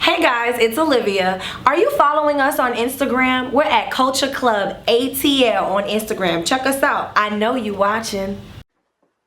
Hey guys, it's Olivia. Are you following us on Instagram? We're at Culture Clubb ATL on Instagram. Check us out. I know you watching.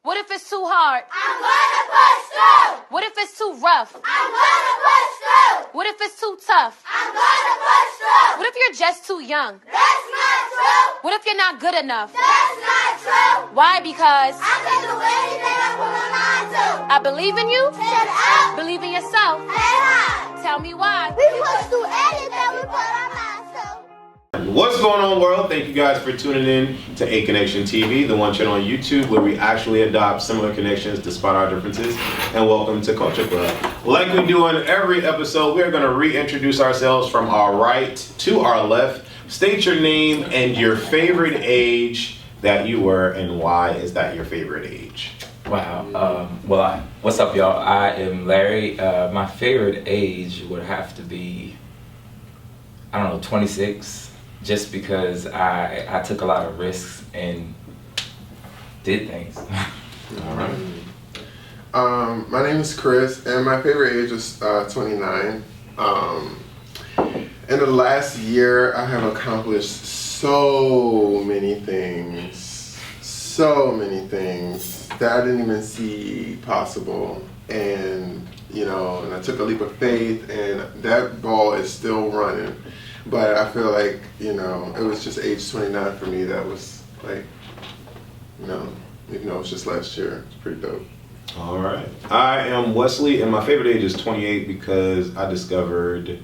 What if it's too hard? I'm gonna push through. What if it's too rough? I'm gonna push through. What if it's too tough? I'm gonna push through. What if you're just too young? That's not true. What if you're not good enough? That's not true. Why? Because I can do anything I put my mind to. I believe in you. Head up. Believe in yourself. Head high. Tell me why. We push through anything we put our minds to. What's going on, world? Thank you guys for tuning in to A Connection TV, the one channel on YouTube where we actually adopt similar connections despite our differences. And welcome to Culture Clubb. Like we do on every episode, we're going to reintroduce ourselves from our right to our left. State your name and your favorite age that you were, and why is that your favorite age? Wow. What's up, y'all? I am Larry. My favorite age would have to be, 26. Just because I took a lot of risks and did things. All right. My name is Chris, and my favorite age is 29. In the last year, I have accomplished so many things that I didn't even see possible. And I took a leap of faith, and that ball is still running. But I feel like, it was just age 29 for me that was like, even though it was just last year. It's pretty dope. All right. I am Wesley, and my favorite age is 28 because I discovered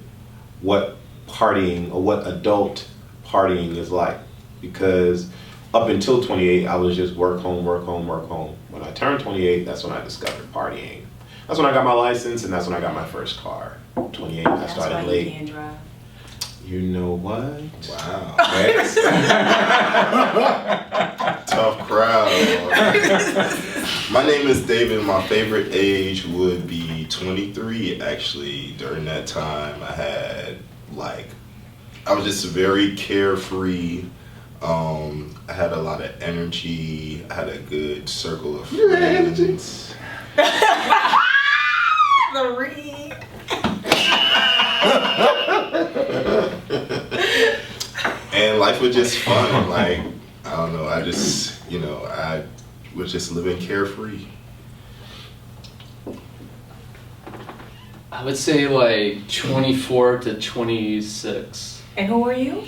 what partying or what adult partying is like. Because up until 28, I was just work, home, work, home, work, home. When I turned 28, that's when I discovered partying. That's when I got my license, and that's when I got my first car. 28, I started late. That's why you can't drive. You know what? Wow. Yes. Tough crowd. My name is David. My favorite age would be 23. Actually, during that time, I was just very carefree. I had a lot of energy. I had a good circle of friends. The read. And life was just fun. I was just living carefree. I would say 24 to 26. And who are you?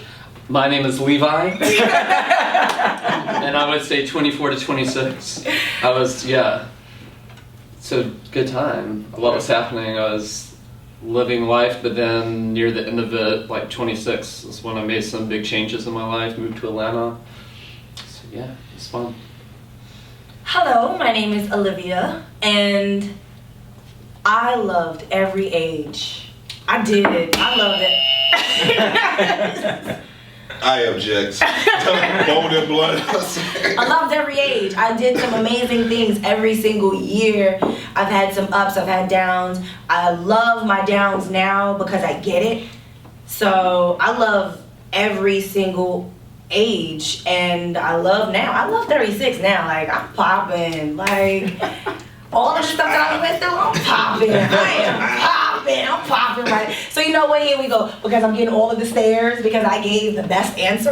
My name is Levi. And I would say 24 to 26. It's a good time. A lot was happening. I was living life, but then near the end of it, 26 is when I made some big changes in my life, moved to Atlanta. So yeah, it's fun. Hello, my name is Olivia, and I loved every age. I did. I loved it. I object. Bone and blood. I loved every age. I did some amazing things every single year. I've had some ups, I've had downs. I love my downs now because I get it. So I love every single age, and I love now. I love 36 now. I'm popping. All the stuff that I went through, I'm popping. I'm popping, right? So you know what? Here we go. Because I'm getting all of the stares because I gave the best answer.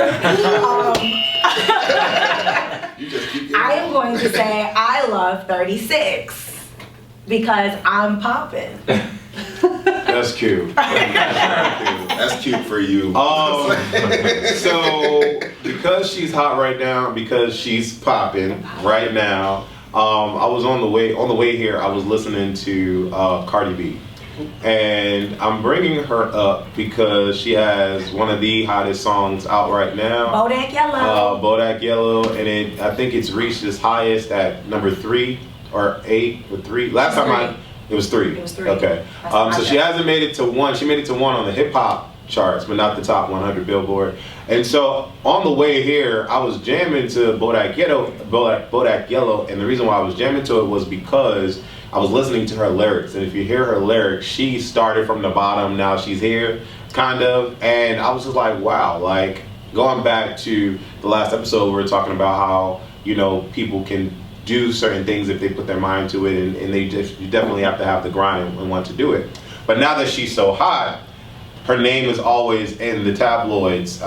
I am going to say I love 36 because I'm popping. That's cute. That's cute for you. So because she's hot right now, because she's popping right now, I was on the way here, I was listening to CARDI B. And I'm bringing her up because she has one of the hottest songs out right now. Bodak Yellow. Bodak Yellow, and I think it's reached its highest at number 3 or 8 or 3. Last time it was 3. It was 3. Okay. So she hasn't made it to 1. She made it to 1 on the hip hop charts, but not the top 100 Billboard. And so on the way here, I was jamming to Bodak Yellow, and the reason why I was jamming to it was because I was listening to her lyrics. And if you hear her lyrics, she started from the bottom, now she's here, kind of. And I was just like, wow, going back to the last episode, we were talking about how, people can do certain things if they put their mind to it, and you definitely have to have the grind and want to do it. But now that she's so hot, her name is always in the tabloids.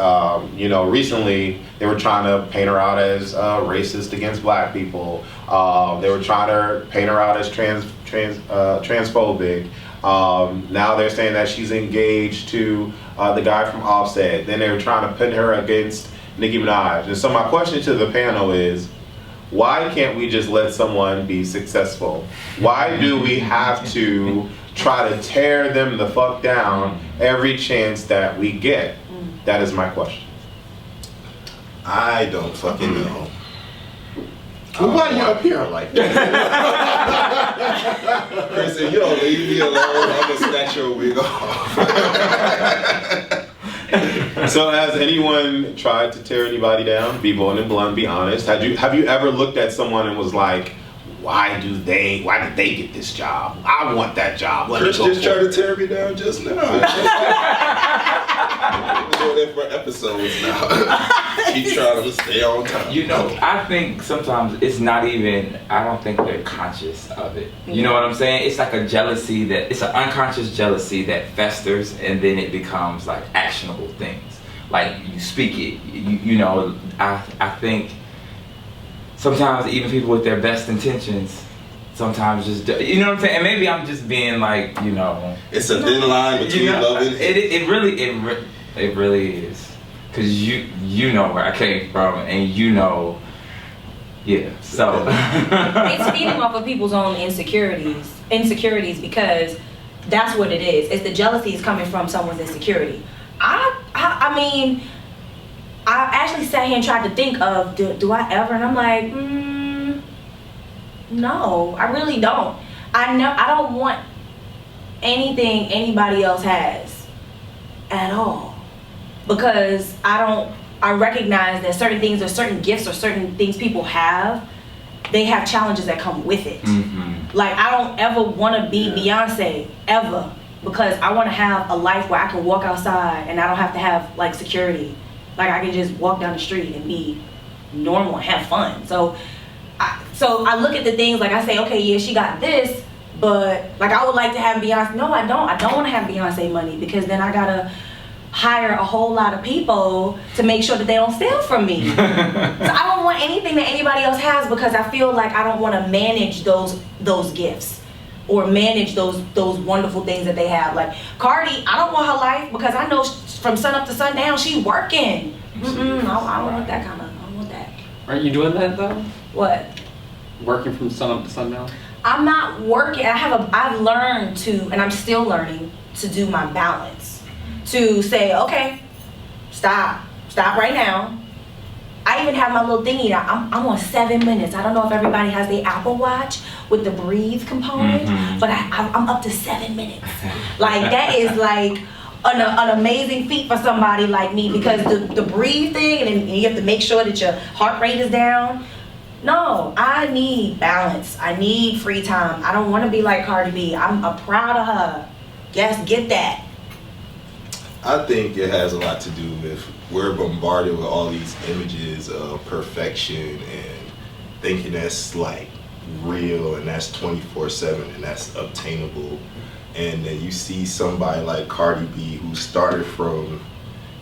You know, recently they were trying to paint her out as racist against black people. They were trying to paint her out as transphobic. Now they're saying that she's engaged to the guy from Offset. Then they were trying to put her against Nicki Minaj. And so my question to the panel is, why can't we just let someone be successful? Why do we have to try to tear them the fuck down every chance that we get? That is my question. I don't fucking know. Well, why you up here? Like that. Chris, if you don't leave me alone, I'm gonna snatch your wig off. So has anyone tried to tear anybody down? Be bold and blunt, be honest. Have you ever looked at someone and was like, why did they get this job? I want that job. Chris just tried to tear me down just now. We're doing that for episodes now. Keep trying to stay on time. You know, I think sometimes it's not even, I don't think they're conscious of it. You know what I'm saying? It's like a jealousy it's an unconscious jealousy that festers, and then it becomes like actionable things. Like you speak it, you know, I think sometimes even people with their best intentions sometimes just, you know what I'm saying? And maybe I'm just being like, you know. It's a thin line between love and hate. It really is. Because you know where I came from, and you know, yeah, so. It's feeding off of people's own insecurities, because that's what it is. It's the jealousy is coming from someone's insecurity. I mean, I actually sat here and tried to think of, do I ever? And I'm like, no, I really don't. I don't want anything anybody else has at all, because I recognize that certain things or certain gifts or certain things people have, they have challenges that come with it. Like, I don't ever want to be Beyonce, ever, because I want to have a life where I can walk outside and I don't have to have like security. Like, I can just walk down the street and be normal and have fun. So I look at the things, like I say, okay, yeah, she got this, but like I would like to have Beyonce. No, I don't. I don't want to have Beyonce money, because then I gotta hire a whole lot of people to make sure that they don't steal from me. So I don't want anything that anybody else has, because I feel like I don't want to manage those gifts or manage those wonderful things that they have. Like CARDI, I don't want her life, because I know from sun up to sundown she working. I don't want that kind of. I don't want that. Aren't you doing that though? What? Working from sun up to sundown? I'm not working. I've learned to, and I'm still learning to do my balance. To say, okay, stop right now. I even have my little thingy that I'm on 7 minutes. I don't know if everybody has the Apple Watch with the breathe component, but I'm up to 7 minutes. Like, that is like an amazing feat for somebody like me, because the breathe thing, and then you have to make sure that your heart rate is down. No, I need balance. I need free time. I don't want to be like Cardi B. I'm proud of her. Yes, get that. I think it has a lot to do with, we're bombarded with all these images of perfection and thinking that's like real and that's 24/7 and that's obtainable. And then you see somebody like Cardi B who started from,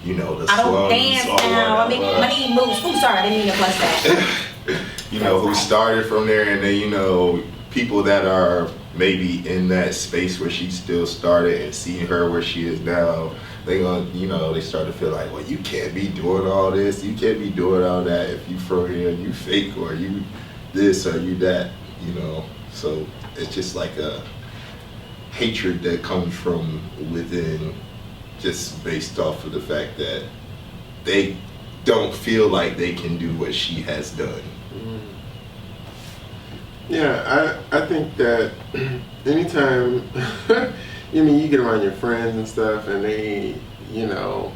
you know, the slums. I don't dance now. I mean, money moves. Ooh, sorry, I didn't mean to plus that. You know, who started from there, and then, you know, people that are maybe in that space where she still started and seeing her where she is now, they gonna, you know, they start to feel like, well, you can't be doing all this, you can't be doing all that if you from here and you fake, or you this or you that, you know. So it's just like a hatred that comes from within, just based off of the fact that they don't feel like they can do what she has done. Yeah, I think that anytime you get around your friends and stuff, and they, you know,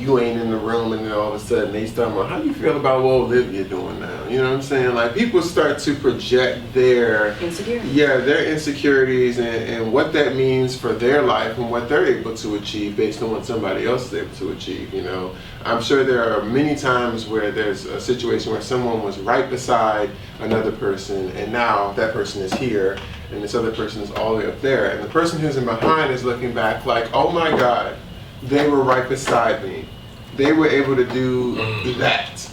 you ain't in the room, and then all of a sudden they start about, how do you feel about what Olivia doing now? You know what I'm saying? Like, people start to project their insecurities and what that means for their life and what they're able to achieve based on what somebody else is able to achieve. You know, I'm sure there are many times where there's a situation where someone was right beside another person, and now that person is here, and this other person is all the way up there, and the person who's in behind is looking back like, oh my God, they were right beside me. They were able to do that.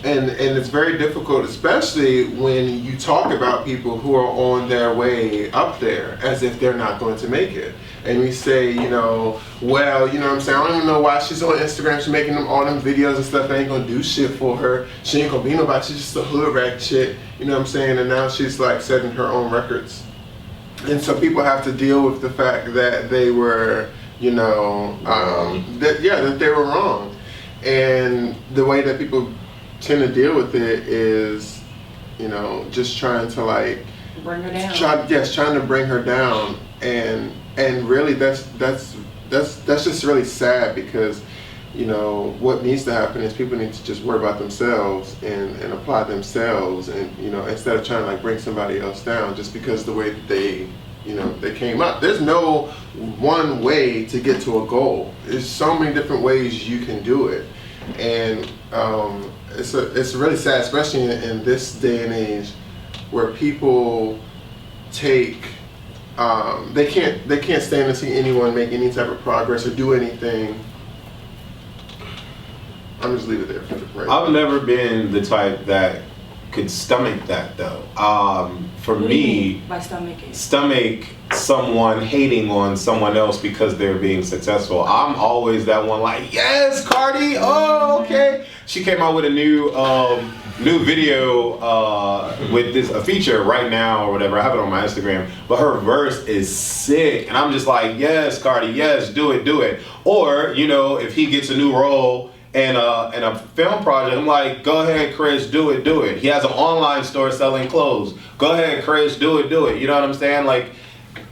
And it's very difficult, especially when you talk about people who are on their way up there as if they're not going to make it. And we say, well, you know what I'm saying, I don't even know why she's on Instagram, she's making all them videos and stuff, I ain't gonna do shit for her. She ain't gonna be nobody, she's just a hood rat chick, you know what I'm saying? And now she's like setting her own records. And so people have to deal with the fact that they were, that they were wrong. And the way that people tend to deal with it is, just trying to like bring her down. Trying to bring her down, and really that's just really sad because, what needs to happen is people need to just worry about themselves and apply themselves, and instead of trying to like bring somebody else down just because the way that they came up. There's no one way to get to a goal. There's so many different ways you can do it, and it's really sad, especially in this day and age, where people take they can't stand to see anyone make any type of progress or do anything. I'm just leave it there for the break. I've never been the type that could stomach that though. For What do you me, mean by stomaching? stomach someone hating on someone else because they're being successful. I'm always that one like, yes, CARDI, oh, okay. She came out with a new video with a feature right now or whatever. I have it on my Instagram, but her verse is sick, and I'm just like, yes, CARDI, yes, do it. Or if he gets a new role in a film project, I'm like, go ahead, Chris, do it. He has an online store selling clothes. Go ahead, Chris, do it. You know what I'm saying? Like,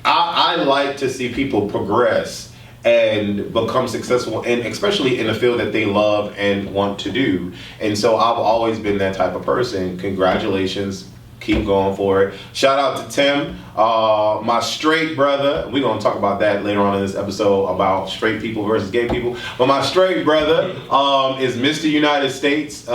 I like to see people progress and become successful, and especially in a field that they love and want to do. And so I've always been that type of person. Congratulations. Keep going for it. Shout out to Tim, my straight brother. We're going to talk about that later on in this episode about straight people versus gay people. But my straight brother is Mr. United States.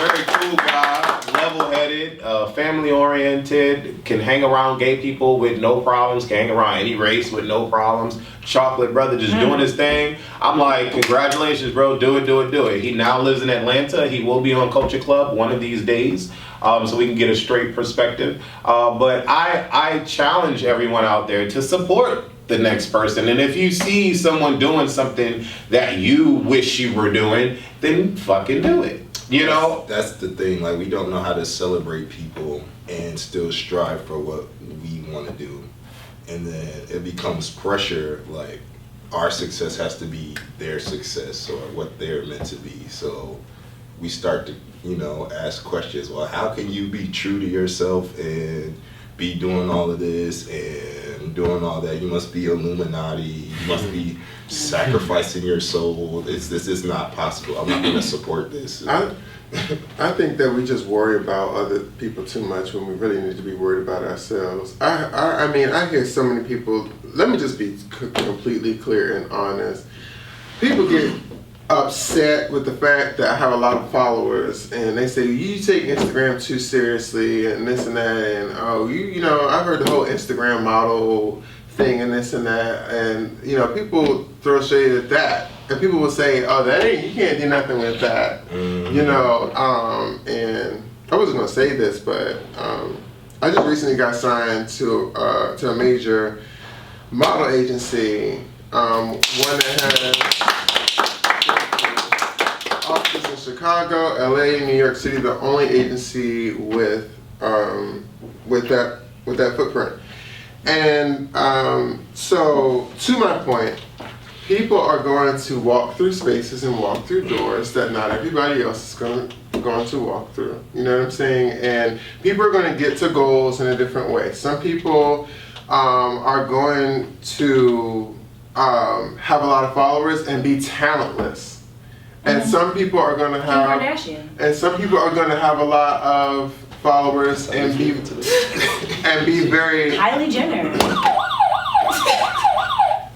Very cool guy, level-headed, family-oriented, can hang around gay people with no problems, can hang around any race with no problems. Chocolate brother just doing his thing. I'm like, congratulations, bro, do it. He now lives in Atlanta. He will be on Culture Clubb one of these days, so we can get a straight perspective. But I challenge everyone out there to support the next person. And if you see someone doing something that you wish you were doing, then fucking do it. That's the thing. Like, we don't know how to celebrate people and still strive for what we want to do. And then it becomes pressure, like our success has to be their success or what they're meant to be. So we start to, ask questions. Well, how can you be true to yourself and be doing all of this and doing all that? You must be Illuminati. You must be sacrificing your soul. This is not possible. I'm not going to support this. I think that we just worry about other people too much when we really need to be worried about ourselves. I mean, I hear so many people, let me just be completely clear and honest. People get upset with the fact that I have a lot of followers, and they say, you take Instagram too seriously and this and that, and I've heard the whole Instagram model thing and this and that, and people throw shade at that. And people will say, oh, you can't do nothing with that. And I wasn't going to say this, but I just recently got signed to a major model agency, one that has offices in Chicago, LA, New York City, the only agency with that footprint. And so, to my point, people are going to walk through spaces and walk through doors that not everybody else is going to walk through. You know what I'm saying? And people are going to get to goals in a different way. Some people are going to have a lot of followers and be talentless. And some people are going to have a lot of followers and be very Kylie Jenner.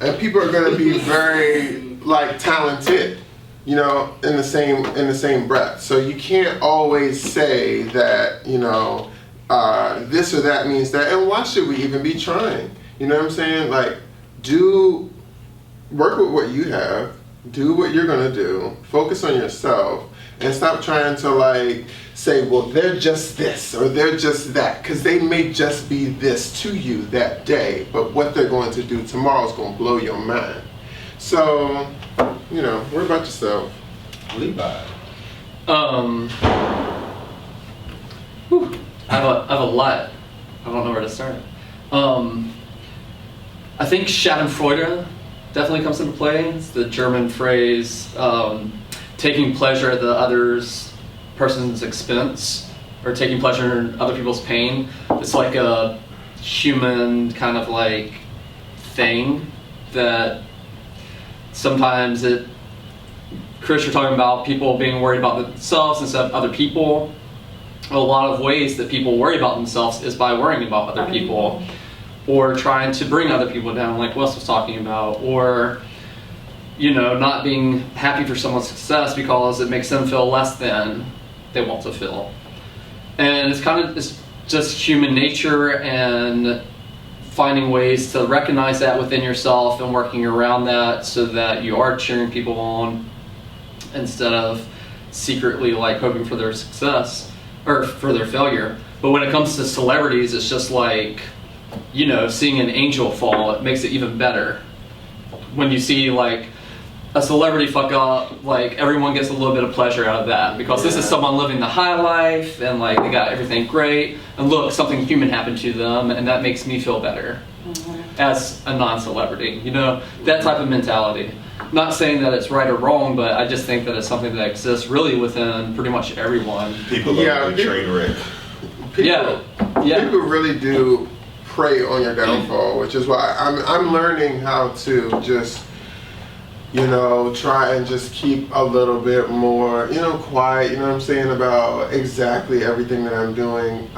And people are going to be very talented, in the same breath. So you can't always say that this or that means that, and why should we even be trying? You know what I'm saying? Like, work with what you have, do what you're gonna do, focus on yourself, and stop trying to like say, well, they're just this or they're just that, because they may just be this to you that day, but what they're going to do tomorrow is going to blow your mind. So, you know, worry about yourself. Levi. I have a lot. I don't know where to start. I think Schadenfreude definitely comes into play. It's the German phrase, taking pleasure at the person's expense, or taking pleasure in other people's pain. It's like a human kind of like thing that sometimes Chris, you're talking about people being worried about themselves instead of other people. A lot of ways that people worry about themselves is by worrying about other people, or trying to bring other people down, like Wes was talking about, or, you know, not being happy for someone's success because it makes them feel less than they want to feel. And it's just human nature, and finding ways to recognize that within yourself and working around that so that you are cheering people on instead of secretly like hoping for their success or for their failure. But when it comes to celebrities, it's just like, you know, seeing an angel fall, it makes it even better. When you see like a celebrity fuck up, like everyone gets a little bit of pleasure out of that, because this is someone living the high life and like they got everything great, and look, something human happened to them, and that makes me feel better as a non-celebrity, you know, that type of mentality. Not saying that it's right or wrong, but I just think that it's something that exists really within pretty much everyone. People love the train wreck. People really do prey on your downfall, which is why I'm learning how to just, you know, try and just keep a little bit more, you know, quiet, you know what I'm saying, about exactly everything that I'm doing,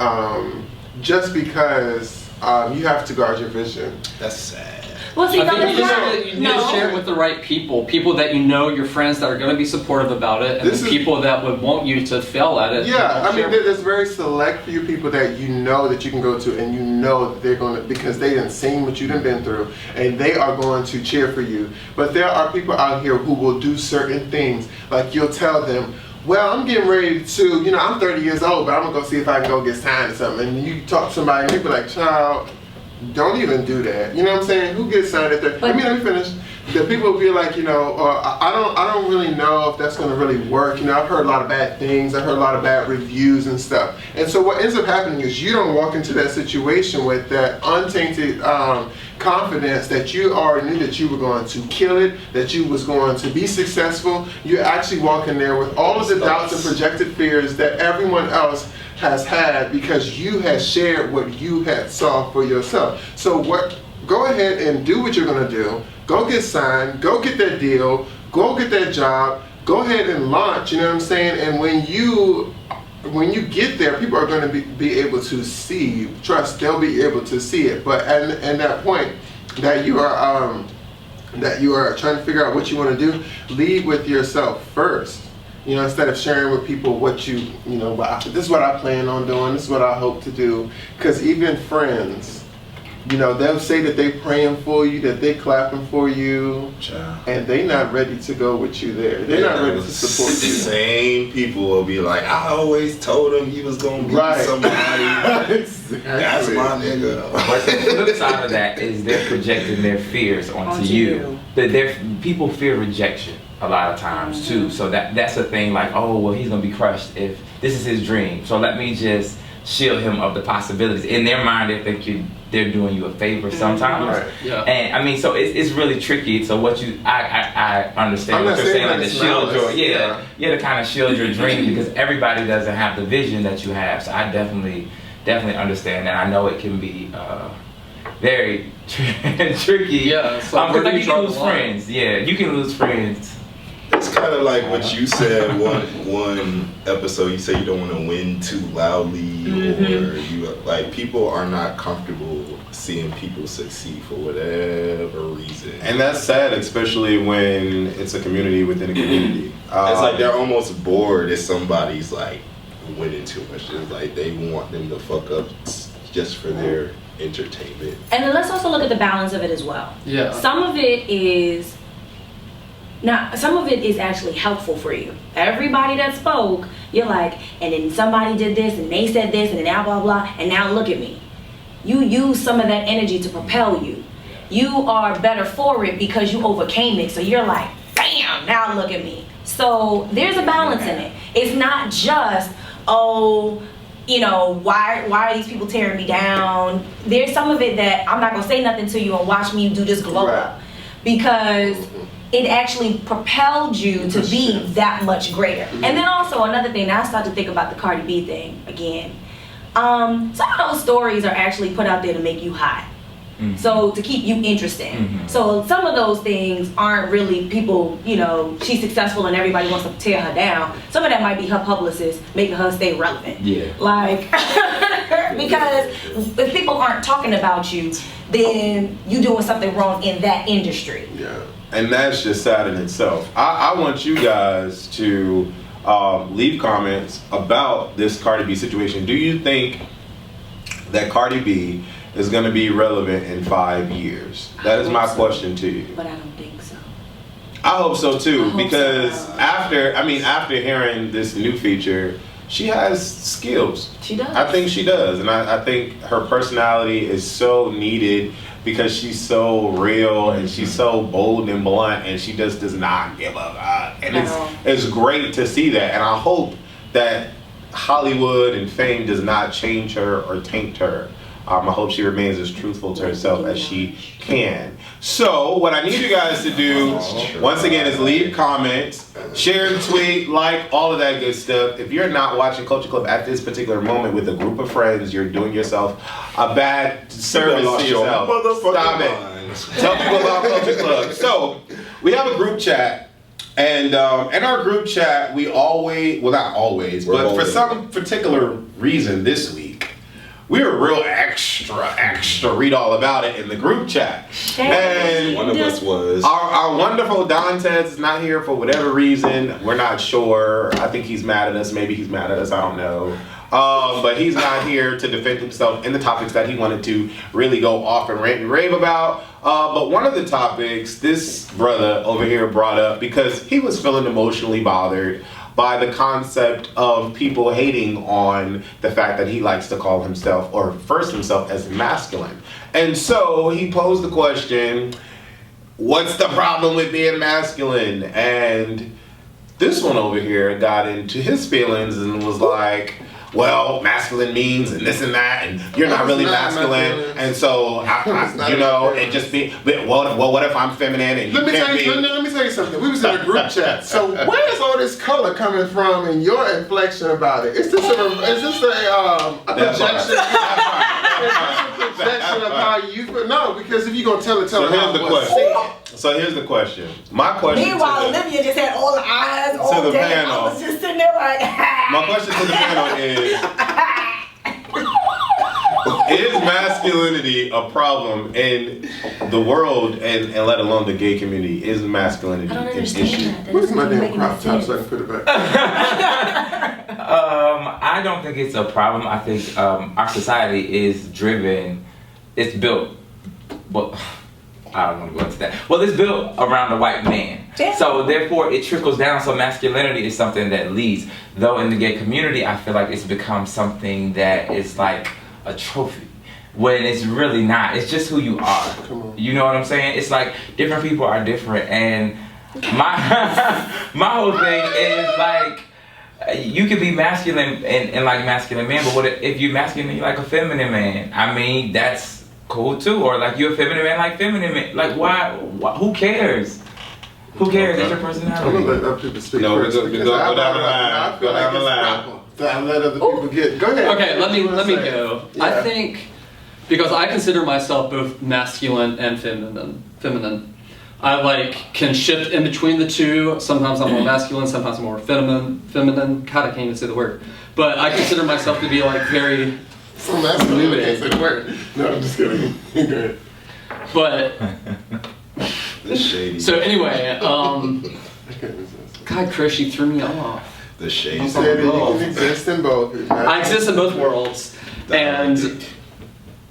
just because you have to guard your vision. That's sad. Well, see, I think you need to share it with the right people that you know, your friends that are going to be supportive about it, and the people that would want you to fail at it. Yeah, I mean, there's very select few people that you know that you can go to, and you know that they're going to, because they done seen what you done been through, and they are going to cheer for you. But there are people out here who will do certain things, like you'll tell them, well, I'm getting ready to, you know, I'm 30 years old, but I'm going to go see if I can go get signed or something. And you talk to somebody, and you be like, child, don't even do that. You know what I'm saying? Who gets signed at that? Let me finish. The people will be like, you know, I don't really know if that's going to really work. You know, I've heard a lot of bad things. I've heard a lot of bad reviews and stuff. And so what ends up happening is you don't walk into that situation with that untainted confidence that you already knew that you were going to kill it, that you was going to be successful. You're actually walking there with all of the doubts and projected fears that everyone else has had, because you had shared what you had saw for yourself. So go ahead and do what you're going to do. Go get signed, go get that deal, go get that job, go ahead and launch, you know what I'm saying? And when you get there, people are going to be able to see you. Trust, they'll be able to see it. But at that point that you are trying to figure out what you want to do, lead with yourself first. You know, instead of sharing with people what you know, this is what I plan on doing, this is what I hope to do. Because even friends, you know, they'll say that they praying for you, that they clapping for you, and they not ready to go with you there. They're not ready to support you. The same people will be like, I always told him he was going to be somebody. Exactly. That's my nigga. But the flip side of that is they're projecting their fears onto you. People fear rejection a lot of times too. So that's a thing, like, oh, well, he's going to be crushed if this is his dream. So let me just shield him of the possibilities. In their mind, they think they're doing you a favor sometimes. Right. Yeah. And I mean, so it's really tricky. So I understand what you're saying, like to shield to kind of shield your dream, because everybody doesn't have the vision that you have. So I definitely understand that. I know it can be very tricky. Yeah. So because you can lose friends. Yeah, you can lose friends. It's kind of like what you said one episode. You say you don't want to win too loudly, or you like, people are not comfortable seeing people succeed for whatever reason. And that's sad, especially when it's a community within a community. It's like they're almost bored if somebody's like winning too much. It's like they want them to fuck up just for their entertainment. And then let's also look at the balance of it as well. Yeah. Some of it is actually helpful for you. Everybody that spoke, you're like, and then somebody did this and they said this and then now blah blah, and now look at me. You use some of that energy to propel you. You are better for it because you overcame it. So you're like, bam, now look at me. So there's a balance in it. It's not just, oh, you know, why are these people tearing me down? There's some of it that I'm not gonna say nothing to you and watch me do this glow up, because it actually propelled you to be that much greater. And then also another thing, now I start to think about the Cardi B thing again. Some of those stories are actually put out there to make you hot. So to keep you interested. So some of those things aren't really people, you know, she's successful and everybody wants to tear her down. Some of that might be her publicist making her stay relevant. Yeah. Like, because if people aren't talking about you, then you doing something wrong in that industry. Yeah. And that's just sad in itself. I want you guys to leave comments about this Cardi B situation. Do you think that Cardi B is going to be relevant in 5 years? That is my question to you. But I don't think so. I hope so too, because so. after hearing this new feature, she has skills. She does. I think she does, and I think her personality is so needed because she's so real and she's so bold and blunt, and she just does not give up. And it's great to see that, and I hope that Hollywood and fame does not change her or taint her. I hope she remains as truthful to herself as she can. So what I need you guys to do, once again, is leave comments, share, tweet, like, all of that good stuff. If you're not watching Culture Clubb at this particular moment with a group of friends, you're doing yourself a bad service to yourself. Stop it. Tell people about Culture Clubb. So we have a group chat. And in our group chat, we always, well, not always, but for some particular reason this week, we were real extra read all about it in the group chat. And one of us was. Our wonderful Dontez is not here for whatever reason. We're not sure. I think he's mad at us. Maybe he's mad at us. I don't know. But he's not here to defend himself in the topics that he wanted to really go off and rant and rave about. But one of the topics this brother over here brought up, because he was feeling emotionally bothered by the concept of people hating on the fact that he likes to call himself, or refers to himself as masculine. And so he posed the question, what's the problem with being masculine? And this one over here got into his feelings and was like, well, masculine means and this and that, and you're not really masculine. And so, you know, it just be, well, what if I'm feminine and you can't be? Let me tell you something. We was in a group chat. So where is all this color coming from and your inflection about it? Is this a projection? Is this a projection of how you feel? No, because if you're going to tell it, So here's the question. My question. Meanwhile, Olivia just had all the eyes all the day. panel. I was just sitting there like, My question to the panel is masculinity a problem in the world, and let alone the gay community? Is masculinity I don't an understand issue? that. Where's my damn Making crop top sense. so I can put it back? I don't think it's a problem. I think our society is driven, it's built, well, I don't want to go into that. Well, it's built around the white man. Yeah. So therefore it trickles down. So masculinity is something that leads. Though in the gay community, I feel like it's become something that is like a trophy, when it's really not. It's just who you are. You know what I'm saying? It's like different people are different, and my my whole thing is like, you can be masculine and like masculine man, but what if you're masculine and you like a feminine man? I mean, that's cool too. Or like you're a feminine man like feminine man. Like why who cares? Who cares? It's your I'm personality. going to let other people speak No, first. go down the line. I feel Go down the like line. it's proper to let other people get. Go ahead. Okay, let me What you wanna say? go. Yeah. I think because I consider myself both masculine and feminine. I like can shift in between the two. Sometimes I'm more masculine, sometimes I'm more feminine. God, I can't even say the word. But I consider myself to be like very So masculine, I can't say the word. No, I'm just kidding. Go ahead. but This shady. so anyway, God, Chris, you threw me off. The shades You of said that you both. can exist in both. I exist in both worlds, and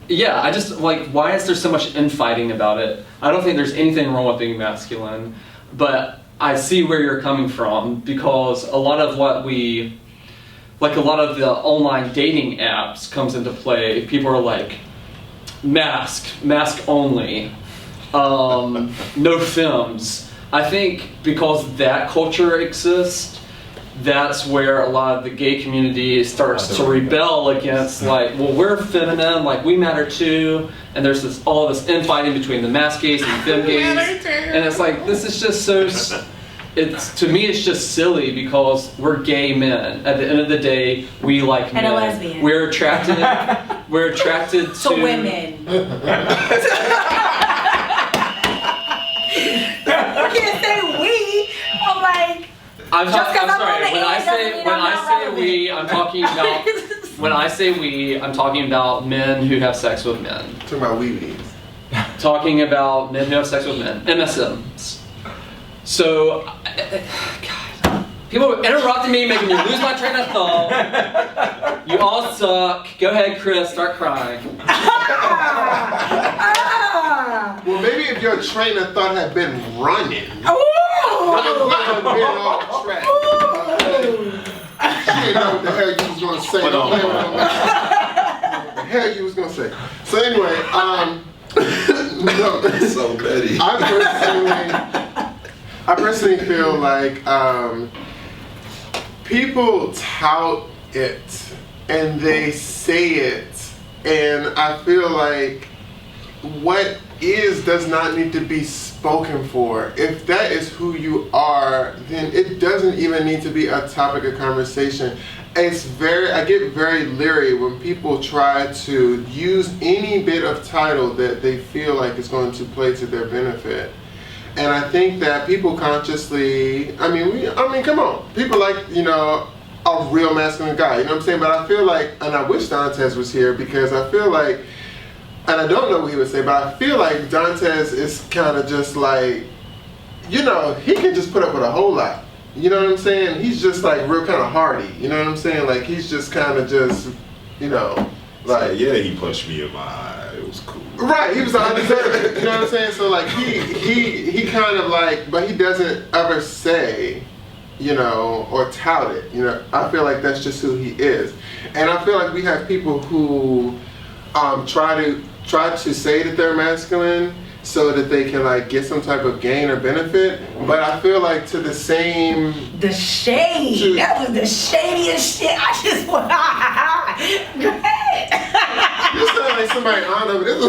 yeah, I just like, why is there so much infighting about it? I don't think there's anything wrong with being masculine, but I see where you're coming from, because a lot of what we, like a lot of the online dating apps comes into play. People are like, mask only, no films. I think because that culture exists, that's where a lot of the gay community starts to rebel against, like, well, we're feminine, like, we matter too, and there's all this infighting between the mask gays and the fem gays, and it's like, this is just so, to me it's just silly, because we're gay men. At the end of the day, we like men. And a lesbian. We're attracted to women. I can't say we. I'm like, I'm sorry. on the When I end doesn't mean I'm not say relevant. we, I'm talking about. When I say we, I'm talking about men who have sex with men. Talking about wee-wees. Talking about men who have sex with men. MSMs. So, God, people are interrupting me, making me lose my train of thought. You all suck. Go ahead, Chris. Start crying. Well, maybe if your train of thought had been running, Ooh. would have been off track. She didn't know what the hell you was gonna say. Don't blame it on me. What the hell you was gonna say? So anyway, no. So petty. I personally feel like people tout it and they say it, and I feel like what is does not need to be spoken for. If that is who you are, then it doesn't even need to be a topic of conversation. I get very leery when people try to use any bit of title that they feel like is going to play to their benefit. And I think that people consciously, I mean, come on. People like, a real masculine guy, you know what I'm saying? But I feel like, and I wish Dontez was here, because I feel like, and I don't know what he would say, but I feel like Dontez is kind of just like, he can just put up with a whole lot. You know what I'm saying? He's just like real kind of hardy. You know what I'm saying? Like he's just kind of just, like. Yeah, he punched me in my eye. It was cool. Right, he was undeserved. You know what I'm saying? So like he kind of like, but he doesn't ever say, or tout it. I feel like that's just who he is. And I feel like we have people who try to say that they're masculine so that they can like get some type of gain or benefit, but I feel like to the same... The shade! That was the shadiest shit. I just want... Go ahead! You sound like somebody on over this.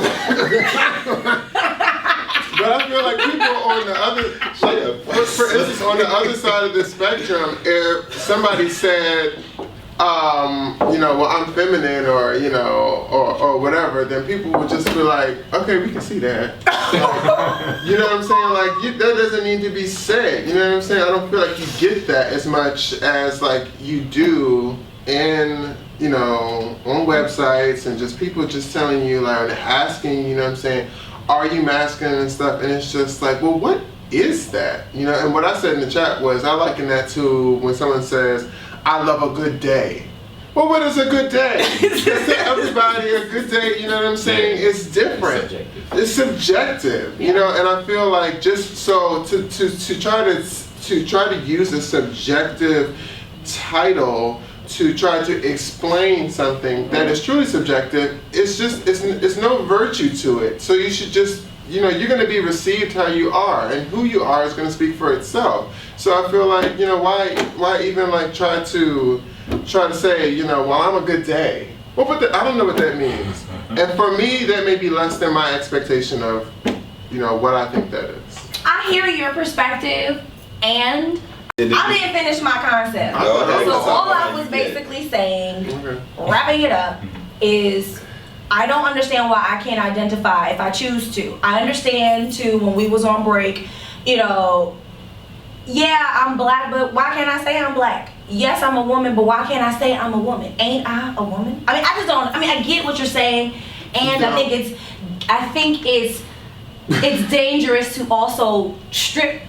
But I feel like people on the other... for instance, on the other side of the spectrum, if somebody said... well, I'm feminine, or whatever, then people would just be like, okay, we can see that. You know what I'm saying? Like, that doesn't need to be said. You know what I'm saying? I don't feel like you get that as much as, like, you do in, on websites and just people just telling you, like, asking, you know what I'm saying, are you masculine and stuff? And it's just like, well, what is that? And what I said in the chat was, I liken that to when someone says, I love a good day. Well, what is a good day? To everybody, a good day, you know what I'm saying? It's different. It's subjective, and I feel like just so to try to use a subjective title to try to explain something that is truly subjective, it's no virtue to it. So you should just, you're going to be received how you are, and who you are is going to speak for itself. So I feel like, why even like try to say, well, I'm a good day. Well, but I don't know what that means. And for me, that may be less than my expectation of, what I think that is. I hear your perspective, and I didn't finish my concept. So all I was basically saying, wrapping it up, is I don't understand why I can't identify if I choose to. I understand too when we was on break, yeah, I'm black, but why can't I say I'm black? Yes, I'm a woman, but why can't I say I'm a woman? Ain't I a woman? I get what you're saying, and I think it's dangerous to also strip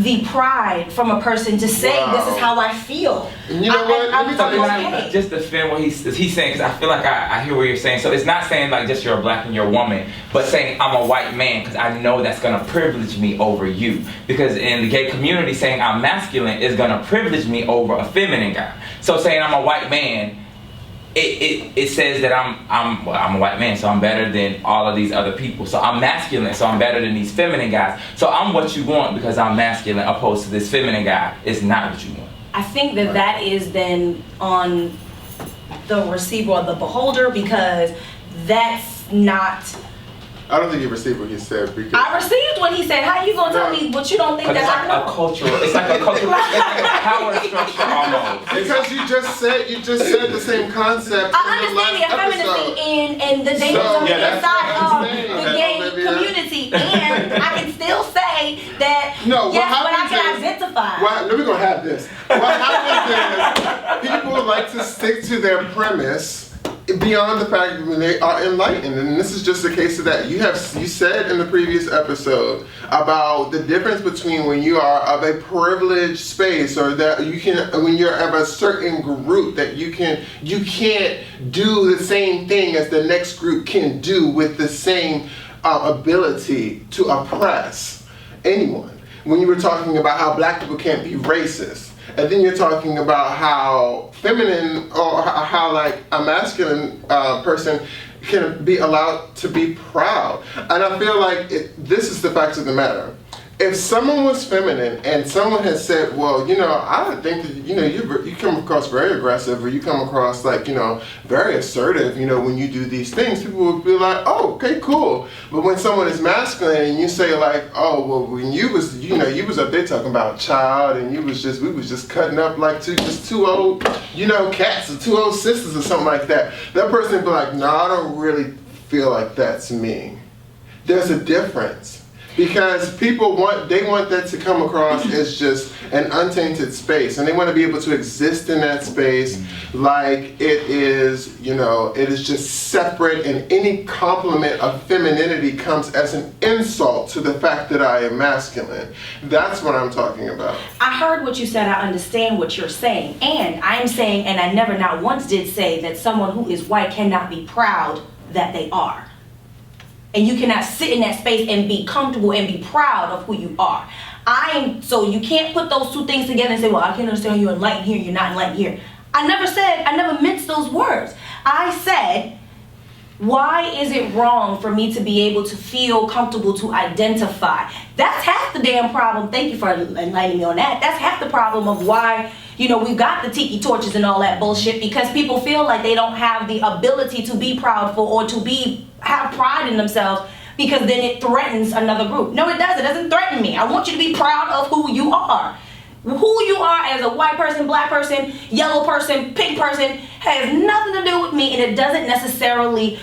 the pride from a person to say, this is how I feel. And you know what? I'm So okay. just defend what he's saying, because I feel like I hear what you're saying. So it's not saying like just you're a black and you're a woman, but saying I'm a white man because I know that's gonna privilege me over you. Because in the gay community, saying I'm masculine is gonna privilege me over a feminine guy. So saying I'm a white man, it says that I'm a white man, so I'm better than all of these other people. So I'm masculine, so I'm better than these feminine guys. So I'm what you want because I'm masculine, opposed to this feminine guy is not what you want. I think that is then on the receiver or the beholder, because that's not. I don't think you received what he said because I received what he said. How you gonna tell me what you don't think It's that I like know? it's like a power structure almost. because you just said the same concept. I in the understand the last effeminacy episode. and the dangers of yeah, it that's inside what I'm of saying, the gay Olivia. community, and I can still say that No, yes, what but I happens can is- identify. We're gonna have this. What happens is people like to stick to their premise beyond the fact that they are enlightened, and this is just a case of that. You said in the previous episode about the difference between when you are of a privileged space, or that you can, when you're of a certain group, that you can't do the same thing as the next group can do with the same ability to oppress anyone. When you were talking about how black people can't be racist, and then you're talking about how feminine or how like a masculine person can be allowed to be proud. And I feel like this is the fact of the matter. If someone was feminine and someone had said, well, you know, I don't think that, you know, you come across very aggressive, or you come across like, you know, very assertive, you know, when you do these things, people would be like, oh, okay, cool. But when someone is masculine and you say like, oh, well, when you was up there talking about child, and we was just cutting up like two old, you know, cats or two old sisters or something like that, that person would be like, no, I don't really feel like that's me. There's a difference. Because people want that to come across as just an untainted space, and they want to be able to exist in that space like it is, you know, it is just separate, and any compliment of femininity comes as an insult to the fact that I am masculine. That's what I'm talking about. I heard what you said. I understand what you're saying, and I'm saying, and I never not once did say that someone who is white cannot be proud that they are. And you cannot sit in that space and be comfortable and be proud of who you are. So you can't put those two things together and say, well, I can't understand you're enlightened here, you're not enlightened here. I never minced those words. I said, why is it wrong for me to be able to feel comfortable to identify? That's half the damn problem. Thank you for enlightening me on that. That's half the problem of why, you know, we've got the tiki torches and all that bullshit, because people feel like they don't have the ability to be proudful or to have pride in themselves, because then it threatens another group. No, it doesn't. It doesn't threaten me. I want you to be proud of who you are. Who you are as a white person, black person, yellow person, pink person has nothing to do with me, and it doesn't necessarily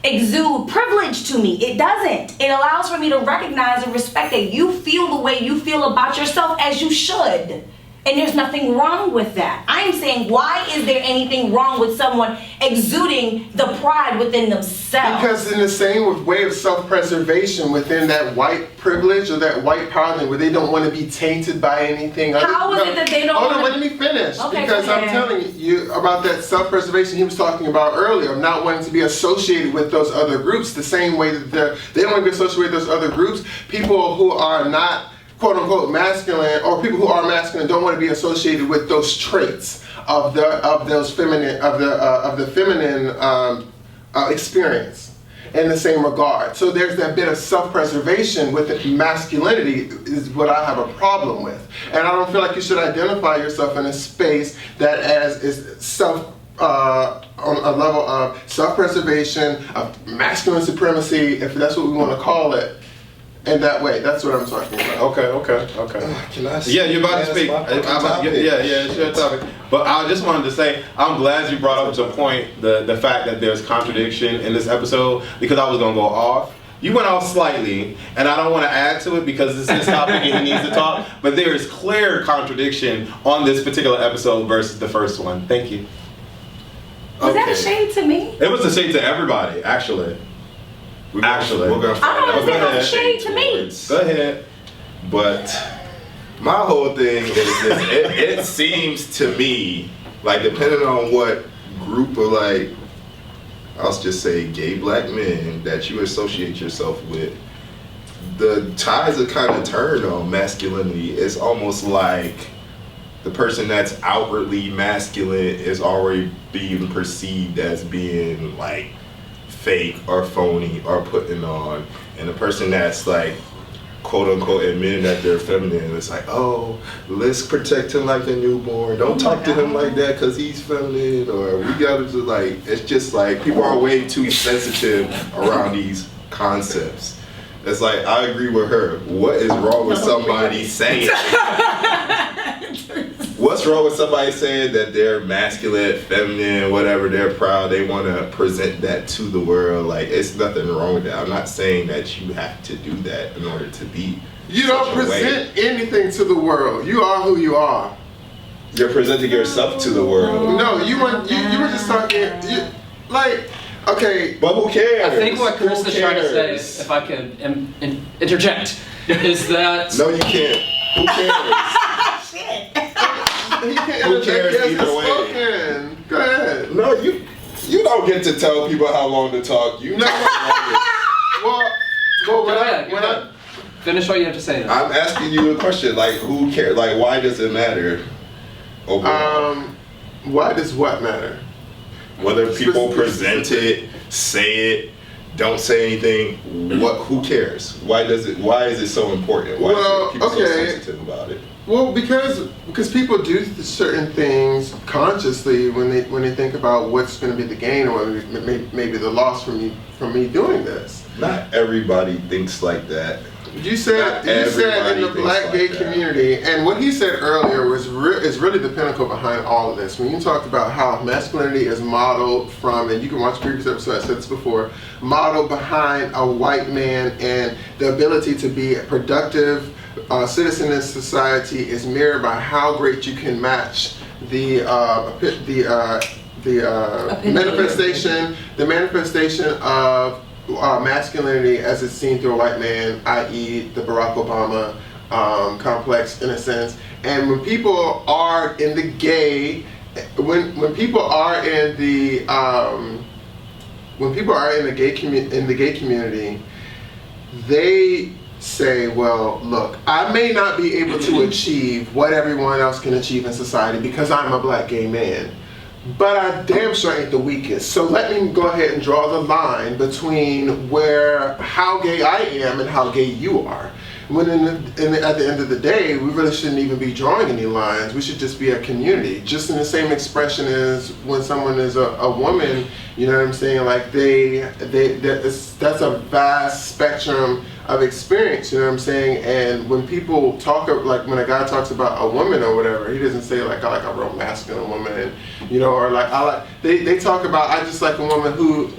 exude privilege to me. It doesn't. It allows for me to recognize and respect that you feel the way you feel about yourself, as you should. And there's nothing wrong with that. I'm saying, why is there anything wrong with someone exuding the pride within themselves? Because in the same way of self-preservation within that white privilege or that white power, where they don't want to be tainted by anything. How is it that they don't Hold on, want let me finish. Okay, because go I'm ahead. telling you about that self-preservation he was talking about earlier, of not wanting to be associated with those other groups, the same way that they don't want to be associated with those other groups. People who are not quote unquote masculine, or people who are masculine, don't want to be associated with those traits of the feminine experience in the same regard. So there's that bit of self-preservation with masculinity is what I have a problem with. And I don't feel like you should identify yourself in a space that is on a level of self-preservation, of masculine supremacy, if that's what we want to call it. In that way, that's what I'm talking about. Okay. Can I Yeah, you're about to speak. Yeah, it's your topic. But I just wanted to say, I'm glad you brought up to point the fact that there's contradiction in this episode, because I was going to go off. You went off slightly, and I don't want to add to it because it's his topic and he needs to talk, but there is clear contradiction on this particular episode versus the first one. Thank you. Was that a shade to me? It was a shade to everybody, actually. we're gonna find I don't out. understand how ahead. it's shade to me. Go ahead. But My whole thing is this. It seems to me, like, depending on what group of, like, I'll just say gay black men that you associate yourself with, the tides are kind of turned on masculinity. It's almost like the person that's outwardly masculine is already being perceived as being like fake or phony or putting on, and the person that's like quote unquote admitting that they're feminine, it's like, oh, let's protect him like a newborn, don't talk to him like that because he's feminine, or we gotta just like, it's just like people are way too sensitive around these concepts. It's like, I agree with her. What is wrong with somebody saying? What's wrong with somebody saying that they're masculine, feminine, whatever, they're proud, they want to present that to the world? Like, it's nothing wrong with that. I'm not saying that you have to do that in order to be. You don't present anything to the world. You are who you are. You're presenting yourself to the world. No, you were just talking, like, okay. But who cares? I think what Chris is trying to say, if I can interject, is that... No, you can't. Who cares? He can't Who cares either way? Spoken. Go ahead. No, you don't get to tell people how long to talk. You know Well, Go ahead. Finish what you have to say then. I'm asking you a question, like, who cares? Like, why does it matter? Overall? Why does what matter? Whether people present it, say it, don't say anything, who cares? Why is it so important? Why are people so sensitive about it? Well, because people do certain things consciously when they think about what's going to be the gain or maybe the loss from me doing this. Not everybody thinks like that. You said in the black gay community, and what he said earlier is really the pinnacle behind all of this. When you talked about how masculinity is modeled from, and you can watch previous episodes, I said this before, modeled behind a white man, and the ability to be a productive citizen in society is mirrored by how great you can match the manifestation of masculinity as it's seen through a white man, i.e. the Barack Obama complex in a sense. And when people are in the gay, when people are in the gay community, they say, well, look, I may not be able to achieve what everyone else can achieve in society because I'm a black gay man, but I damn sure ain't the weakest. So let me go ahead and draw the line between how gay I am and how gay you are. When at the end of the day, we really shouldn't even be drawing any lines. We should just be a community. Just in the same expression as when someone is a woman, you know what I'm saying? Like that's a vast spectrum of experience, you know what I'm saying? And when people talk, like when a guy talks about a woman or whatever, he doesn't say like, I like a real masculine woman, and, you know, or like, they talk about, I just like a woman who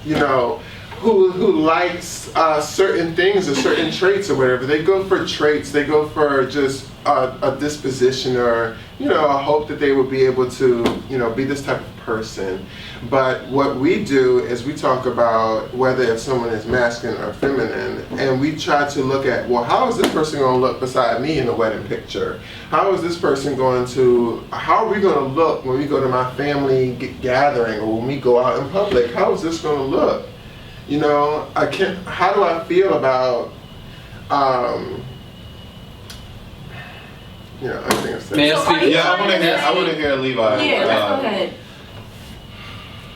you know, who likes certain things or certain traits or whatever. They go for traits, they go for just a disposition or, you know, a hope that they would be able to, you know, be this type of person. But what we do is we talk about whether if someone is masculine or feminine, and we try to look at, well, how is this person going to look beside me in the wedding picture? How is this person how are we going to look when we go to my family gathering or when we go out in public? How is this going to look? You know, how do I feel about, you know, everything I've said. May I speak? Yeah, I want to hear Levi. Yeah, let's go ahead.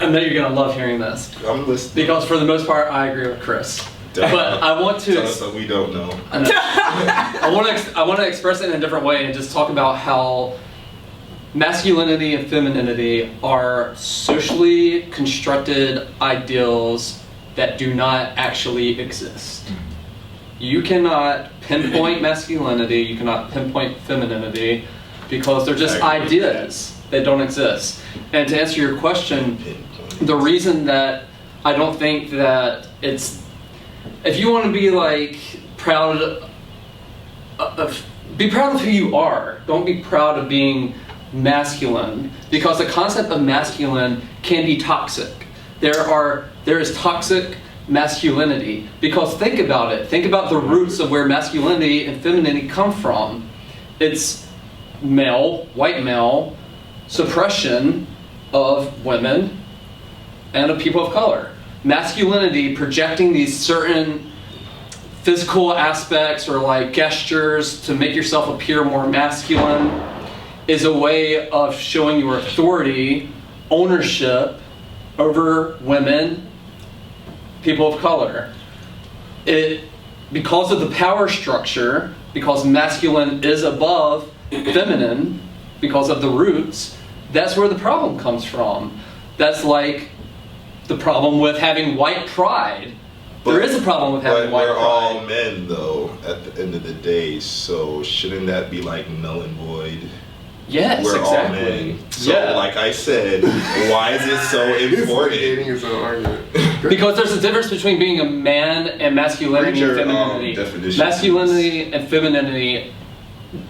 I know you're gonna love hearing this I'm listening. because for the most part, I agree with Chris. But I want to. Tell us what we don't know. I want to express it in a different way and just talk about how masculinity and femininity are socially constructed ideals that do not actually exist. You cannot pinpoint masculinity, you cannot pinpoint femininity, because they're just ideas that don't exist. And to answer your question, the reason that I don't think that it's, if you want to be like proud of who you are, don't be proud of being masculine, because the concept of masculine can be toxic. There is toxic masculinity. Because think about it. Think about the roots of where masculinity and femininity come from. It's male, white male, suppression of women and of people of color. Masculinity projecting these certain physical aspects or like gestures to make yourself appear more masculine is a way of showing your authority, ownership over women, people of color. Because of the power structure, because masculine is above feminine, because of the roots, that's where the problem comes from. That's like the problem with having white pride. There is a problem with having white pride. We're all men, though, at the end of the day, so shouldn't that be like null and void? Yes, we're exactly. all men. So, like I said, why is it so important? Because there's a difference between being a man and masculinity and femininity. Masculinity and femininity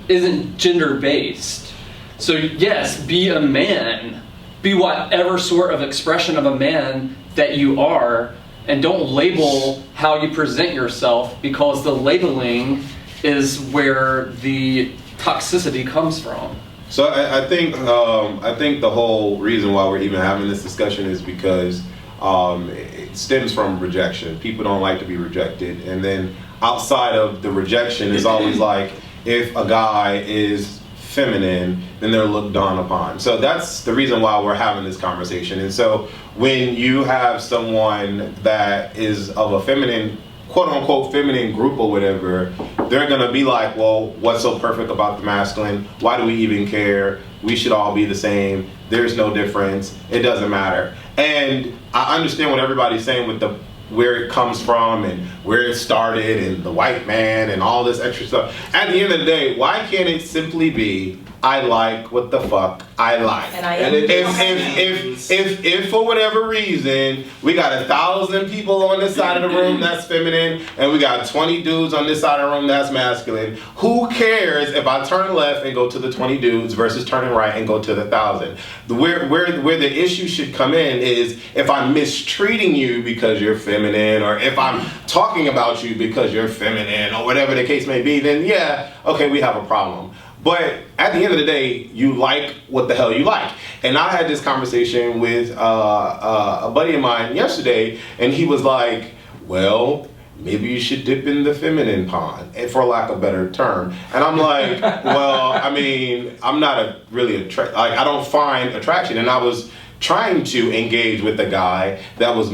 isn't gender-based. So yes, be a man. Be whatever sort of expression of a man that you are, and don't label how you present yourself, because the labeling is where the toxicity comes from. So I think the whole reason why we're even having this discussion is because it stems from rejection. People don't like to be rejected, and then outside of the rejection is always like, if a guy is feminine, then they're looked down upon. So that's the reason why we're having this conversation. And so when you have someone that is of a feminine, quote unquote feminine group or whatever, they're gonna be like, well, what's so perfect about the masculine? Why do we even care? We should all be the same. There's no difference. It doesn't matter. And I understand what everybody's saying with the where it comes from and where it started and the white man and all this extra stuff. At the end of the day, why can't it simply be, I like what the fuck I like? And if for whatever reason we got 1,000 people on this side of the room that's feminine and we got 20 dudes on this side of the room that's masculine, who cares if I turn left and go to the 20 dudes versus turning right and go to the 1,000? Where the issue should come in is if I'm mistreating you because you're feminine, or if I'm talking about you because you're feminine, or whatever the case may be, then yeah, okay, we have a problem. But at the end of the day, you like what the hell you like. And I had this conversation with a buddy of mine yesterday, and he was like, well, maybe you should dip in the feminine pond, for lack of a better term. And I'm like, well, I mean, I'm not I don't find attraction. And I was trying to engage with a guy that was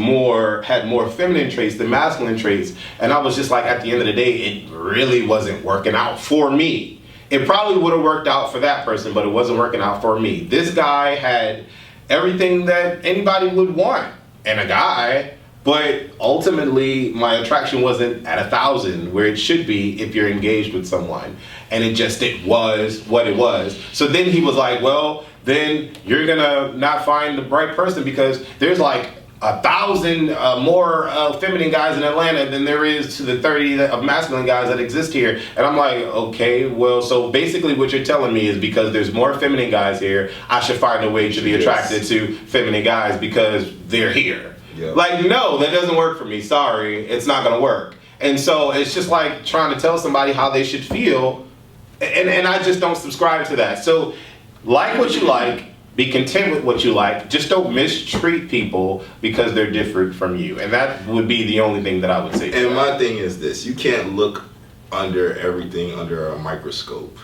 had more feminine traits than masculine traits. And I was just like, at the end of the day, it really wasn't working out for me. It probably would have worked out for that person, but it wasn't working out for me. This guy had everything that anybody would want in a guy, but ultimately my attraction wasn't at 1,000 where it should be if you're engaged with someone. And it was what it was. So then he was like, well, then you're gonna not find the right person because there's like 1,000 more feminine guys in Atlanta than there is to the 30 of masculine guys that exist here. And I'm like, okay, well, so basically what you're telling me is because there's more feminine guys here, I should find a way to be attracted to feminine guys because they're here. Yep. Like, no, that doesn't work for me. Sorry, it's not gonna work. And so it's just like trying to tell somebody how they should feel, and I just don't subscribe to that. So like what you like, be content with what you like. Just don't mistreat people because they're different from you. And that would be the only thing that I would say. And my thing is this. You can't look under everything under a microscope.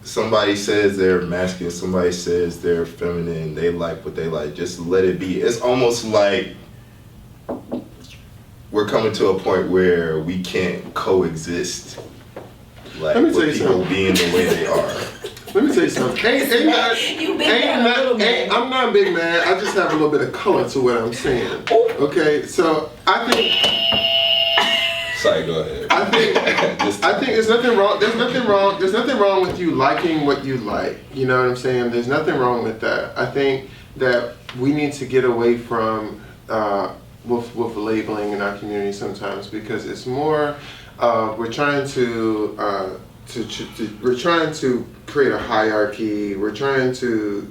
Somebody says they're masculine. Somebody says they're feminine. They like what they like. Just let it be. It's almost like we're coming to a point where we can't coexist. Like with people being the way they are. Let me tell you something. I'm not a big man. I just have a little bit of color to what I'm saying. Okay, so I think. Sorry, go ahead. I think there's nothing wrong. There's nothing wrong with you liking what you like. You know what I'm saying? There's nothing wrong with that. I think that we need to get away from with labeling in our community sometimes, because it's more. We're trying to create a hierarchy. We're trying to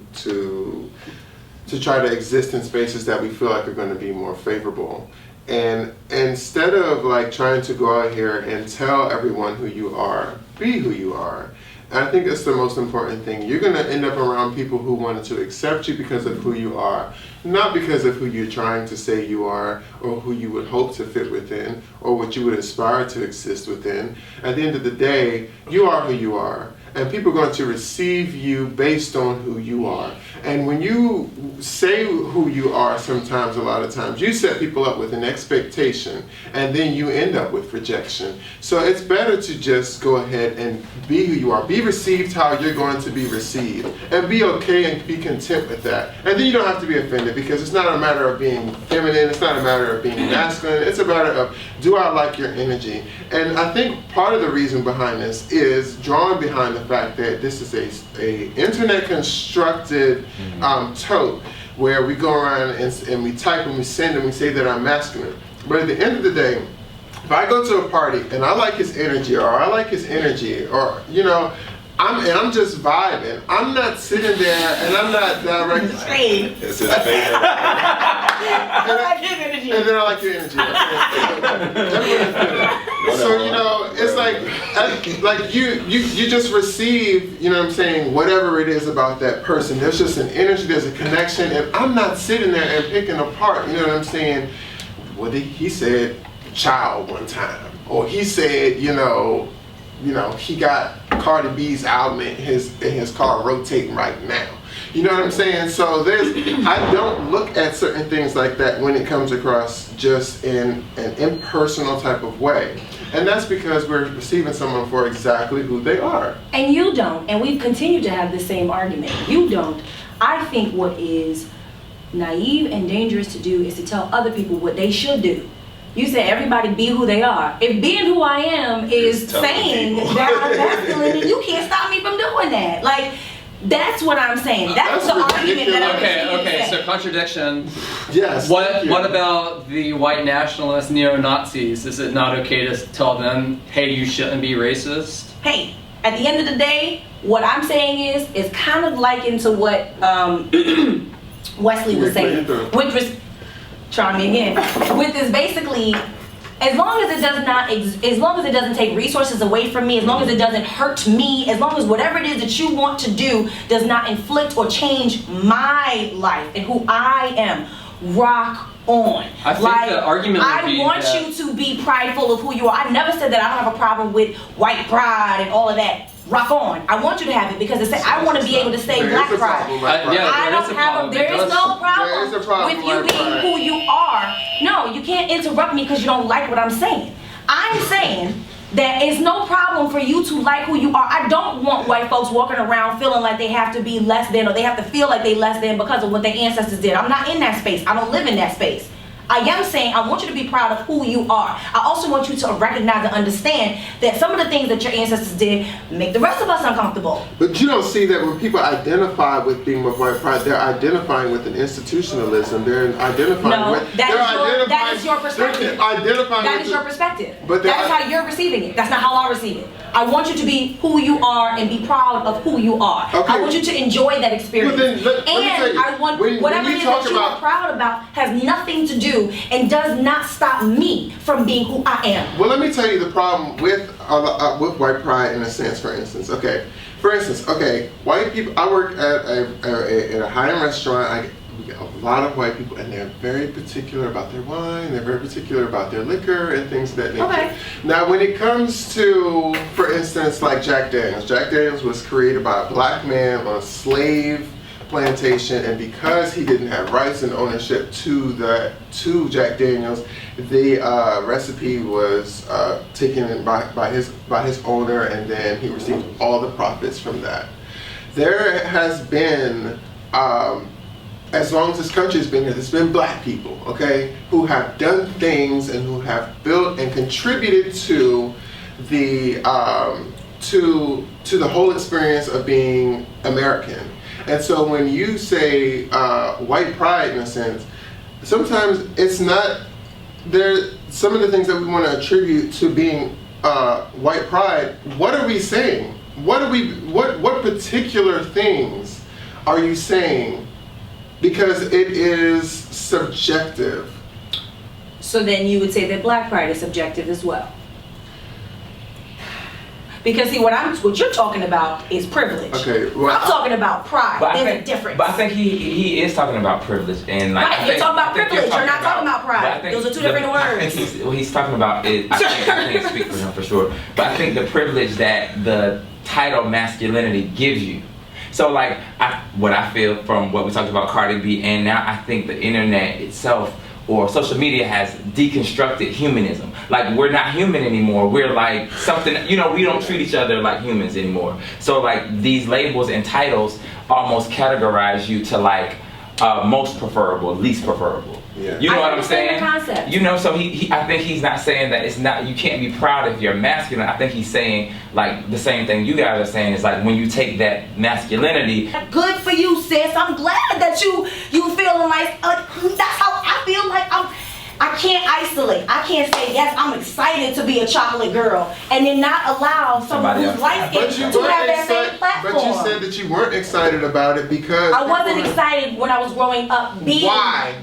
try to exist in spaces that we feel like are going to be more favorable. And instead of like trying to go out here and tell everyone who you are, be who you are. And I think it's the most important thing. You're going to end up around people who wanted to accept you because of who you are, not because of who you're trying to say you are, or who you would hope to fit within, or what you would aspire to exist within. At the end of the day, you are who you are. And people are going to receive you based on who you are. And when you say who you are sometimes, a lot of times, you set people up with an expectation, and then you end up with rejection. So it's better to just go ahead and be who you are. Be received how you're going to be received. And be okay and be content with that. And then you don't have to be offended, because it's not a matter of being feminine, it's not a matter of being masculine, it's a matter of, do I like your energy? And I think part of the reason behind this is drawn behind the fact that this is a internet constructed tote where we go around and we type and we send and we say that I'm masculine. But at the end of the day, if I go to a party and I like his energy, or I like his energy, or you know, I'm just vibing. I'm not sitting there and I'm not directing. It's his favorite. I like his energy. And then I like your energy. So you know, it's like you just receive, you know what I'm saying, whatever it is about that person. There's just an energy, there's a connection, and I'm not sitting there and picking apart. You know what I'm saying? Well, he said child one time, or he said, you know, he got Cardi B's album in his car rotating right now. You know what I'm saying? So I don't look at certain things like that when it comes across just in an impersonal type of way. And that's because we're receiving someone for exactly who they are. And you don't, and we've continued to have the same argument. You don't. I think what is naive and dangerous to do is to tell other people what they should do. You say everybody be who they are. If being who I am is saying that I'm masculine, then you can't stop me from doing that. Like, that's what I'm saying. That's the argument that I'm Okay, so contradiction. Yes. What about the white nationalist neo-Nazis? Is it not okay to tell them, hey, you shouldn't be racist? Hey, at the end of the day, what I'm saying is kind of likened to what Wesley was saying. Try me again. With this, basically, as long as it doesn't take resources away from me, as long as it doesn't hurt me, as long as whatever it is that you want to do does not inflict or change my life and who I am, rock on. I think the argument would be I want that you to be prideful of who you are. I never said that I don't have a problem with white pride and all of that. Rock on. I want you to have it because I want to be able to say black pride. There is no problem with you being who you are. No, you can't interrupt me because you don't like what I'm saying. I'm saying that it's no problem for you to like who you are. I don't want white folks walking around feeling like they have to be less than, or they have to feel like they less than because of what their ancestors did. I'm not in that space. I don't live in that space. I am saying I want you to be proud of who you are. I also want you to recognize and understand that some of the things that your ancestors did make the rest of us uncomfortable. But you don't see that when people identify with being with white pride, they're identifying with an institutionalism. They're identifying with... That is your perspective. That is your perspective. But that is how you're receiving it. That's not how I receive it. I want you to be who you are and be proud of who you are. Okay. I want you to enjoy that experience. Well, then, let me tell you, I want whatever it is that you are proud about has nothing to do and does not stop me from being who I am. Well, let me tell you the problem with white pride in a sense, for instance. Okay, white people, I work at a high-end restaurant. We get a lot of white people, and they're very particular about their wine, they're very particular about their liquor and things of that nature. Okay. Now, when it comes to, for instance, like Jack Daniels was created by a black man on a slave plantation, and because he didn't have rights and ownership to Jack Daniels, the recipe was taken by his owner, and then he received all the profits from that. There has been, as long as this country has been here, there's been black people, okay, who have done things and who have built and contributed to the to the whole experience of being American. And so when you say white pride, in a sense, sometimes it's not there. Some of the things that we want to attribute to being white pride, what are we saying? What particular things are you saying? Because it is subjective. So then you would say that Black pride is subjective as well. Because see, what you're talking about is privilege. Okay, well, I'm talking about pride. There's a difference. But I think he is talking about privilege and like. Right, you're talking about privilege. You're not talking about pride. Those are two different words. He's talking about it. I can't speak for him for sure. But I think the privilege that the title masculinity gives you. So like what I feel from what we talked about Cardi B, and now I think the internet itself or social media has deconstructed humanism. Like we're not human anymore. We're like something, we don't treat each other like humans anymore. So like these labels and titles almost categorize you to like most preferable, least preferable. Yeah. You know what I'm saying? Concept. So I think he's not saying that it's not, you can't be proud if you're masculine. I think he's saying like the same thing you guys are saying is like when you take that masculinity. Good for you, sis. I'm glad that you feeling like that's how I feel like I can't isolate. I can't say, yes, I'm excited to be a chocolate girl and then not allow someone who's light-skinned to have that same platform. But you said that you weren't excited about it because... I wasn't excited when I was growing up being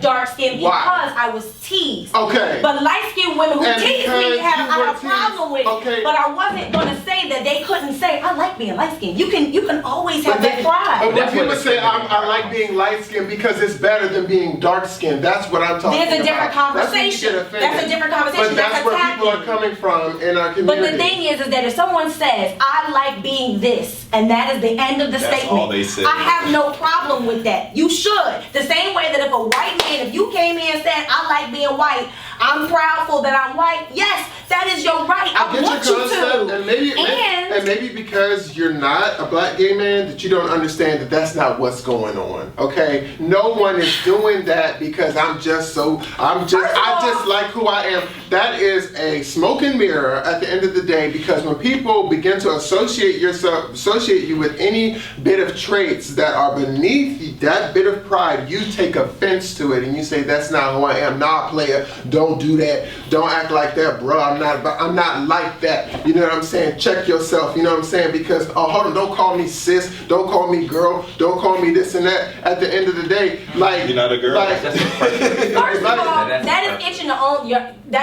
dark-skinned because I was teased. Okay. But light-skinned women who And teased me I have a teased. problem with it. Okay. But I wasn't going to say that they couldn't say, I like being light-skinned. You can always have that pride. But when people say, I like being light-skinned because it's better than being dark-skinned, that's what I'm talking about. There's a different conversation. That's a different conversation. But that's where people are coming from in our community. But the thing is that if someone says, I like being this, and that is the end of the statement, all they say. I have no problem with that. You should. The same way that if a white man, if you came in and said, I like being white, I'm proudful that I'm white, yes, that is your right. I get want your you concept, to. and maybe because you're not a black gay man that you don't understand that that's not what's going on. Okay, no one is doing that because I just like who I am. That is a smoke and mirror at the end of the day, because when people begin to associate you with any bit of traits that are beneath that bit of pride, you take offense to it and you say, that's not who I am. Nah, player, don't do that. Don't act like that, bro. I'm not like that. You know what I'm saying? Check yourself. You know what I'm saying? Because hold on, don't call me sis. Don't call me girl. Don't call me this and that. At the end of the day, like you're not a girl. First of all, that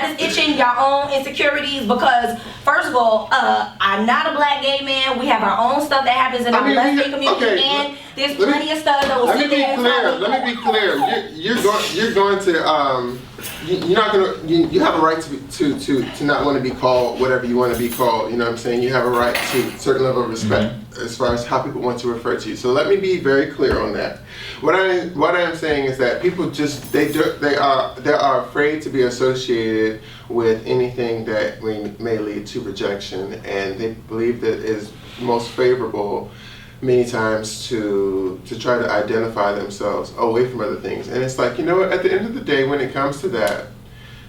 is itching your own insecurities, because first of all, I'm not a black gay man. We have our own stuff that happens in our lesbian community, and there's plenty of stuff that will sit there. Let me be clear. You're going to you're not gonna. You have a right to not want to be called whatever you want to be called. You know what I'm saying? You have a right to a certain level of respect as far as how people want to refer to you. So let me be very clear on that. What I am saying is that people just they are afraid to be associated with anything that may lead to rejection, and they believe that is most favorable many times to try to identify themselves away from other things. And it's like, you know what, at the end of the day, when it comes to that,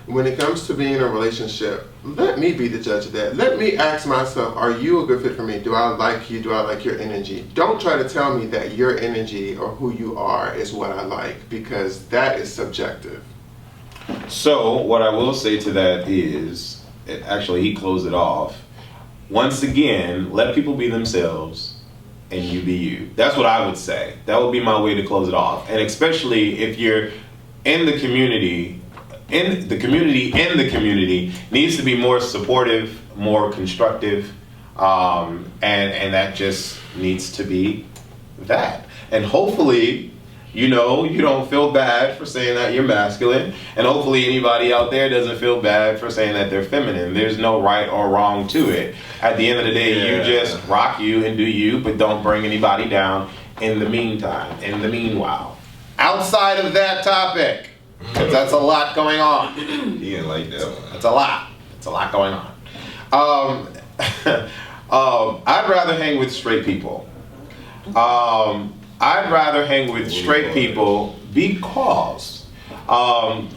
when it comes to being in a relationship, let me be the judge of that. Let me ask myself, are you a good fit for me? Do I like you? Do I like your energy? Don't try to tell me that your energy or who you are is what I like, because that is subjective. So what I will say to that is, actually he closed it off. Once again, let people be themselves and you be you. That's what I would say. That would be my way to close it off. And especially if you're in the community, the community needs to be more supportive, more constructive, and that just needs to be that. And hopefully, you don't feel bad for saying that you're masculine, and hopefully anybody out there doesn't feel bad for saying that they're feminine. There's no right or wrong to it. At the end of the day, you just rock you and do you, but don't bring anybody down in the meanwhile. Outside of that topic, because that's a lot going on. He didn't like that one. That's a lot. It's a lot going on. I'd rather hang with straight people. I'd rather hang with straight people because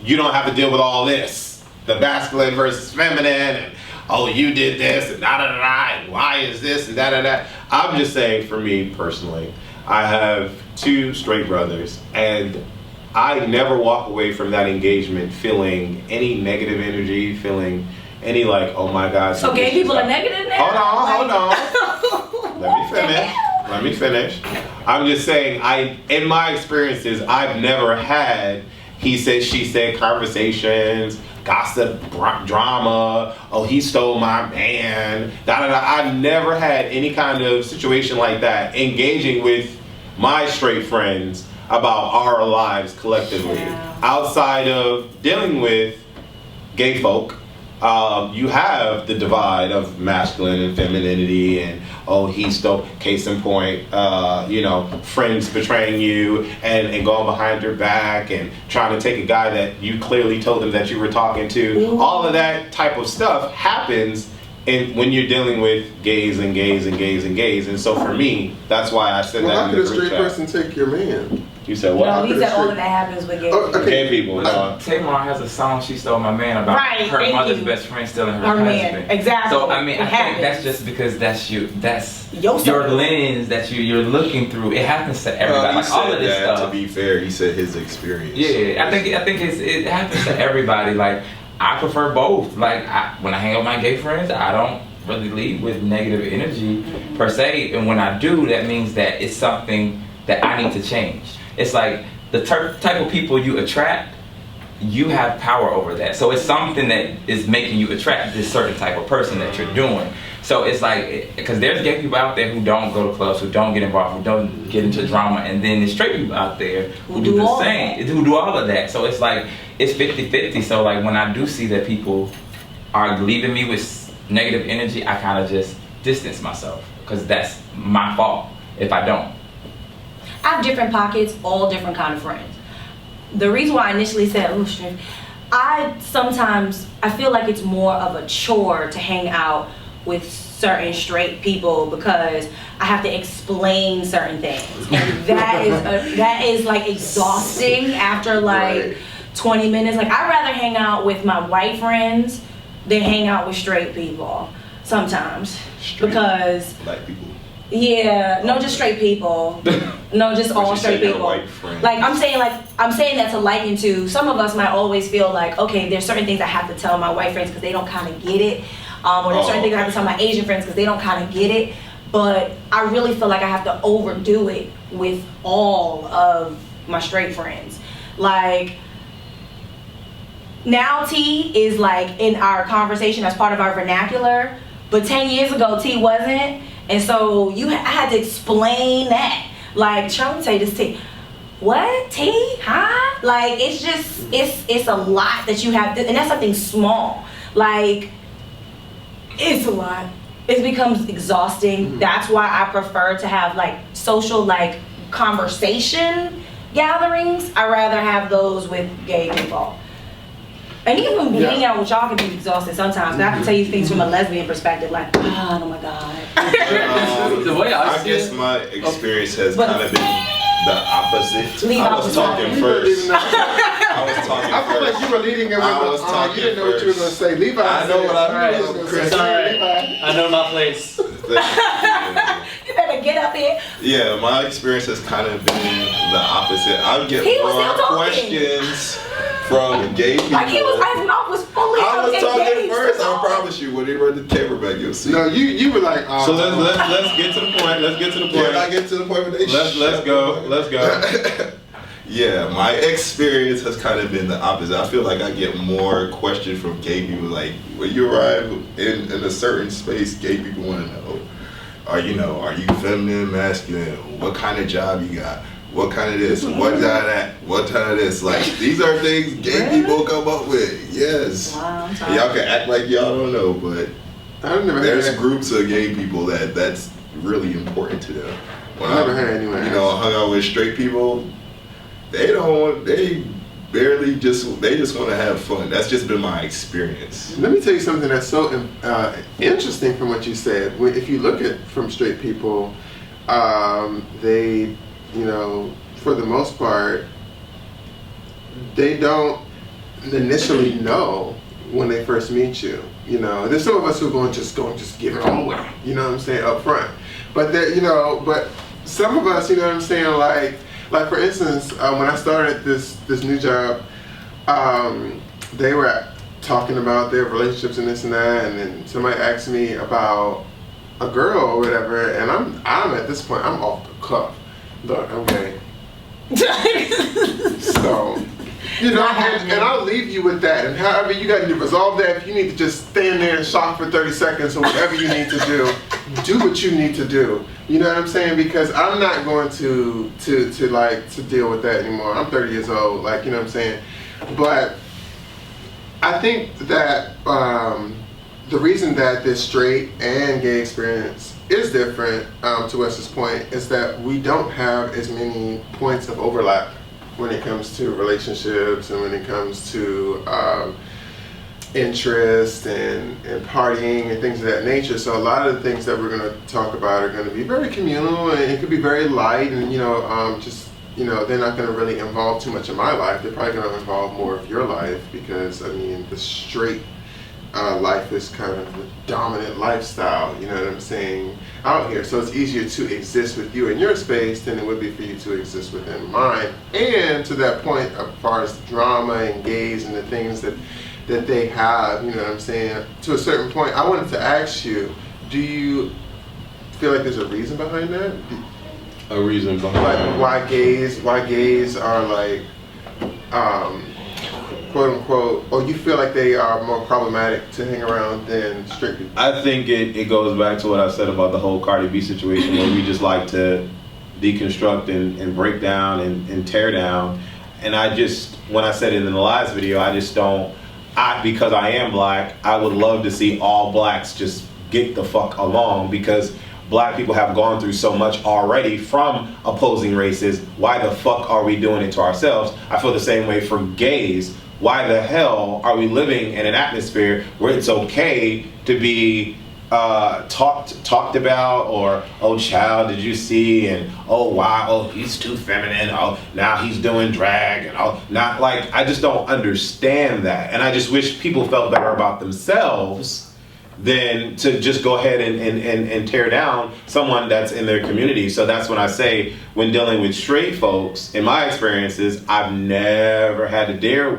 you don't have to deal with all this. The masculine versus feminine, and oh, you did this, and da-da-da-da, and why is this, and da-da-da. I'm just saying, for me personally, I have 2 straight brothers, and I never walk away from that engagement feeling any negative energy, feeling any like, oh my God. So gay people are negative now? Hold on. Let me finish. I'm just saying, in my experiences, I've never had he said, she said conversations, gossip, drama. Oh, he stole my man. Da da da. I never had any kind of situation like that engaging with my straight friends about our lives collectively. Yeah. Outside of dealing with gay folk, you have the divide of masculine and femininity, and oh, he stole. Case in point, friends betraying you and going behind your back and trying to take a guy that you clearly told them that you were talking to. Ooh. All of that type of stuff happens when you're dealing with gays and gays and gays and gays. And so for me, that's why I said Well, that how in could the a group straight chat. person take your man? You said what? No, he said all straight- of that happens with gay Oh, people. okay. Gay people. Tamar has a song, She Stole My Man, about Right, her thank mother's you. best friend stealing her Her man, husband. exactly. So I mean, It I think that's happens. just because that's your Your circle. lens that you're looking through. It happens to everybody. Well, he Like all said of this that, stuff. to be fair, he said his experience. Yeah, I think it happens to everybody. Like I prefer both. Like when I hang out with my gay friends, I don't really leave with negative energy per se, and when I do, that means that it's something that I need to change. It's like the type of people you attract, you have power over that. So it's something that is making you attract this certain type of person that you're doing. So it's like, because there's gay people out there who don't go to clubs, who don't get involved, who don't get into drama, and then there's straight people out there who do the all same, who do all of that. So it's like, it's 50-50. So like when I do see that people are leaving me with negative energy, I kind of just distance myself, because that's my fault if I don't. I have different pockets, all different kind of friends. The reason why I initially said, oh shit, I feel like it's more of a chore to hang out with certain straight people because I have to explain certain things, and that is like exhausting after like Right. 20 minutes. Like I'd rather hang out with my white friends than hang out with straight people sometimes. Straight Because black people. yeah, no, just straight people. No, just all you straight said your people. white friends. Like I'm saying that to liken to some of us might always feel like, okay, there's certain things I have to tell my white friends because they don't kind of get it, or there's certain things I have to tell my Asian friends because they don't kind of get it. But I really feel like I have to overdo it with all of my straight friends. Like now T is like in our conversation as part of our vernacular, but 10 years ago T wasn't. And so I had to explain that. Like, try to say this T. What? T? Huh? Like, it's just, it's a lot that you have to, and that's something small. Like, it's a lot. It becomes exhausting. Mm-hmm. That's why I prefer to have like social, like conversation gatherings. I rather have those with gay people. And even hanging out with y'all can be exhausting sometimes. I can tell you things from a lesbian perspective, like, oh my God. The way I I see guess it- my experience has But- kind of been the opposite. Leave I was opposite. talking You first. didn't know. I was talking I feel first. like you were leading it with I was you talking didn't know what you were going to first. say. Levi I know said what I it. know, You was gonna Chris. say, It's all right. Levi. I know my place. You better get up here. Yeah, my experience has kind of been the opposite. I get He was more still talking. questions from gay people. Like his mouth was fully I was talking engaged. first. I promise you. When they run the camera back, you'll see. No, you were like, So let's get to the point. Let's get to the point. Can I get to the point where they Let's go. Let's go. Yeah, my experience has kind of been the opposite. I feel like I get more questions from gay people. Like, when you arrive in a certain space, gay people want to know, are you feminine, masculine? What kind of job you got? What kind of this? What kind of that? What kind of this? Like, these are things gay people come up with. Yes. Wow, I'm And sorry. y'all can act like y'all don't know, but I've never there's had groups of gay people that's really important to them. When I never had anyone ask. hung out with straight people, they just want to have fun. That's just been my experience. Let me tell you something that's so interesting from what you said. If you look at from straight people, they, for the most part, they don't initially know when they first meet you. There's some of us who are going to just give it all away. You know what I'm saying, up front. But but some of us, you know what I'm saying, like for instance, when I started this new job, they were talking about their relationships and this and that, and then somebody asked me about a girl or whatever, and I'm at this point, I'm off the cuff. Look, okay. So You know, Not happening. and I'll leave you with that. And however you got to resolve that, if you need to just stand there and shock for 30 seconds or whatever you need to do what you need to do. You know what I'm saying? Because I'm not going to deal with that anymore. I'm 30 years old, like, you know what I'm saying? But I think that the reason that this straight and gay experience is different, to Wes's point, is that we don't have as many points of overlap when it comes to relationships and when it comes to interest and partying and things of that nature. So a lot of the things that we're going to talk about are going to be very communal, and it could be very light, and they're not going to really involve too much of my life. They're probably going to involve more of your life, because I mean the straight life is kind of the dominant lifestyle, you know what I'm saying, out here. So it's easier to exist with you in your space than it would be for you to exist within mine. And to that point, as far as drama and gays and the things that they have, you know what I'm saying, to a certain point, I wanted to ask you, do you feel like there's a reason behind that? A reason behind why gays are like quote unquote, or you feel like they are more problematic to hang around than straight people? I think it goes back to what I said about the whole Cardi B situation, where we just like to deconstruct and break down and tear down. And I just, when I said it in the last video, I just don't, because I am black, I would love to see all blacks just get the fuck along, because black people have gone through so much already from opposing races. Why the fuck are we doing it to ourselves? I feel the same way for gays. Why the hell are we living in an atmosphere where it's okay to be talked about, or, oh child, did you see, and oh wow, oh he's too feminine, oh now he's doing drag, and oh not, like, I just don't understand that. And I just wish people felt better about themselves than to just go ahead and tear down someone that's in their community. So that's when I say, when dealing with straight folks, in my experiences, I've never had to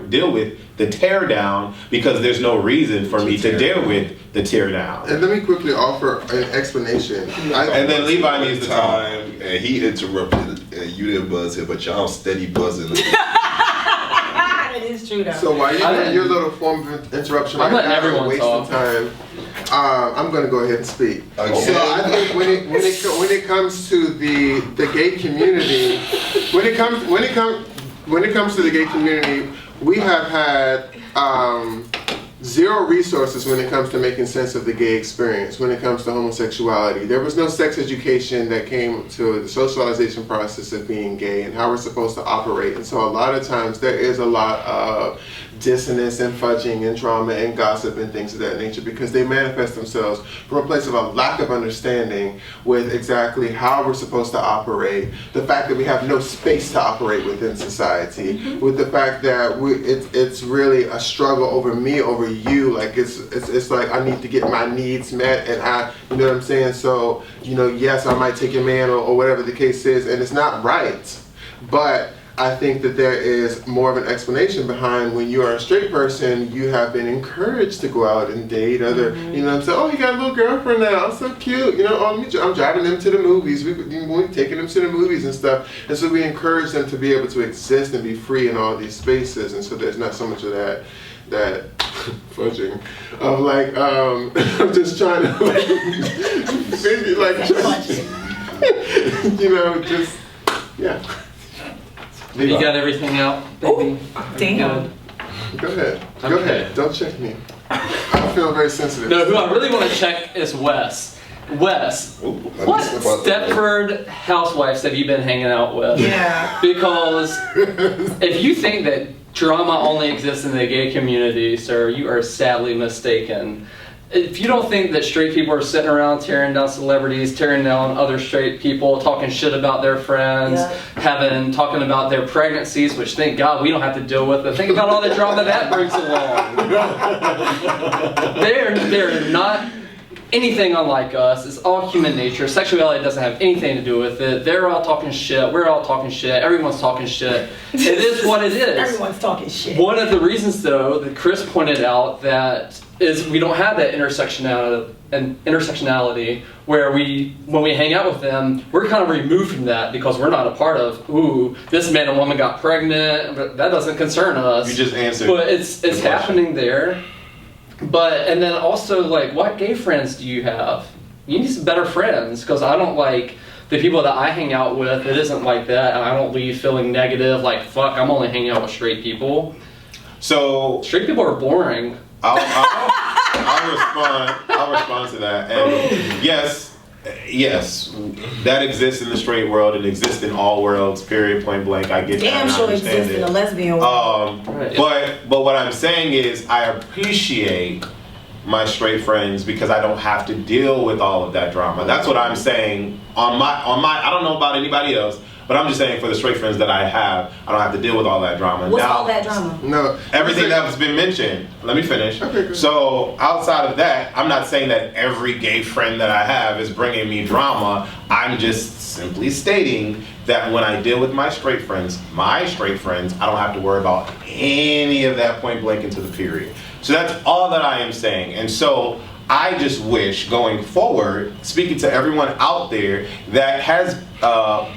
deal with the tear down, because there's no reason for me to deal with the tear down. And let me quickly offer an explanation. And then Levi needs the time. And he interrupted, and you didn't buzz him, but y'all steady buzzing. That is true though. So while you're doing your little form of interruption right now, everyone wasting talk. time, I'm going to go ahead and speak. Okay. So I think when it comes to the gay community, when it comes to the gay community, we have had zero resources when it comes to making sense of the gay experience. When it comes to homosexuality, there was no sex education that came to the socialization process of being gay and how we're supposed to operate. And so a lot of times there is a lot of dissonance and fudging and drama and gossip and things of that nature, because they manifest themselves from a place of a lack of understanding with exactly how we're supposed to operate, the fact that we have no space to operate within society, with the fact that it's really a struggle over me, over you, like it's like I need to get my needs met, and you know what I'm saying? So, yes, I might take your man or whatever the case is, and it's not right, but I think that there is more of an explanation behind when you are a straight person, you have been encouraged to go out and date other, you know what I'm saying? Oh, you got a little girlfriend now, I'm so cute, I'm driving them to the movies, we're taking them to the movies and stuff, and so we encourage them to be able to exist and be free in all these spaces, and so there's not so much of that fudging of like, I'm just trying to just, yeah. You got everything out, baby? Damn. Go ahead. Go Okay. ahead. Don't check me. I feel very sensitive. No, who I really want to check is Wes. Wes, what Stepford housewives have you been hanging out with? Yeah. Because if you think that drama only exists in the gay community, sir, you are sadly mistaken. If you don't think that straight people are sitting around tearing down celebrities, tearing down other straight people, talking shit about their friends, talking about their pregnancies, which thank God we don't have to deal with, but think about all the drama that brings along. They're not anything unlike us. It's all human nature. Sexuality doesn't have anything to do with it. They're all talking shit. We're all talking shit. Everyone's talking shit. It is what it is. Everyone's talking shit. One of the reasons, though, that Chris pointed out that is we don't have that intersectionality an intersectionality where when we hang out with them, we're kind of removed from that because we're not a part of, ooh, this man and woman got pregnant, but that doesn't concern us. You just answered. But it's happening there. But, and then also, like, what gay friends do you have? You need some better friends, because I don't like the people that I hang out with. It isn't like that, and I don't leave feeling negative, like, fuck, I'm only hanging out with straight people. So straight people are boring. I'll respond to that. And yes, that exists in the straight world. It exists in all worlds. Period. Point blank. I get Damn that. sure exists in a lesbian world. Right. But what I'm saying is, I appreciate my straight friends because I don't have to deal with all of that drama. That's what I'm saying. On my. I don't know about anybody else. But I'm just saying, for the straight friends that I don't have to deal with all that drama. What's all that drama? No. Everything that has been mentioned. Let me finish. Okay, good. So outside of that, I'm not saying that every gay friend that I have is bringing me drama. I'm just simply stating that when I deal with my straight friends, I don't have to worry about any of that point blank into the period. So that's all that I am saying. And so I just wish, going forward, speaking to everyone out there that has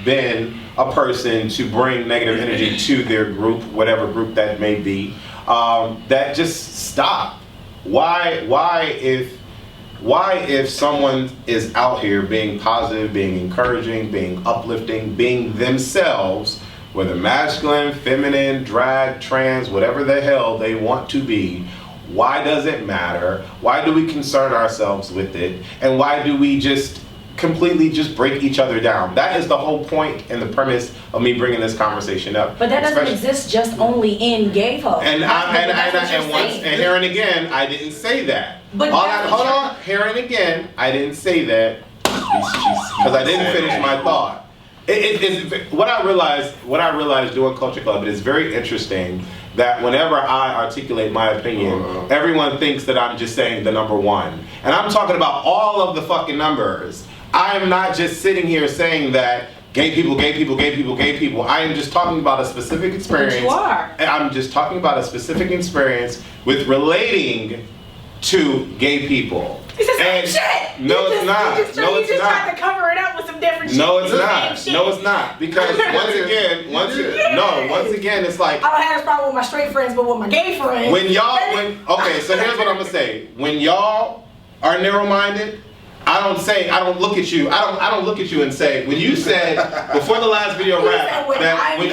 been a person to bring negative energy to their group, whatever group that may be, that just stop. Why if someone is out here being positive, being encouraging, being uplifting, being themselves, whether masculine, feminine, drag, trans, whatever the hell they want to be, why does it matter? Why do we concern ourselves with it? And why do we just completely just break each other down? That is the whole point and the premise of me bringing this conversation up. But that doesn't exist just only in gay folks. And here and again, I didn't say that. But hold on, here and again, I didn't say that because I didn't finish my thought. What I realized doing Culture Clubb, it is very interesting that whenever I articulate my opinion, everyone thinks that I'm just saying the number one. And I'm talking about all of the fucking numbers. I'm not just sitting here saying that gay people. I am just talking about a specific experience. But you are. And I'm just talking about a specific experience with relating to gay people. It's the same shit. No, it's not. You just tried to cover it up with some different shit. No, it's not. No, it's not. Because once again, it's like, I don't have this problem with my straight friends, but with my gay friends. Okay, so here's what I'm gonna say. When y'all are narrow-minded, I don't look at you. I don't look at you and say, when you said before the last video rap, when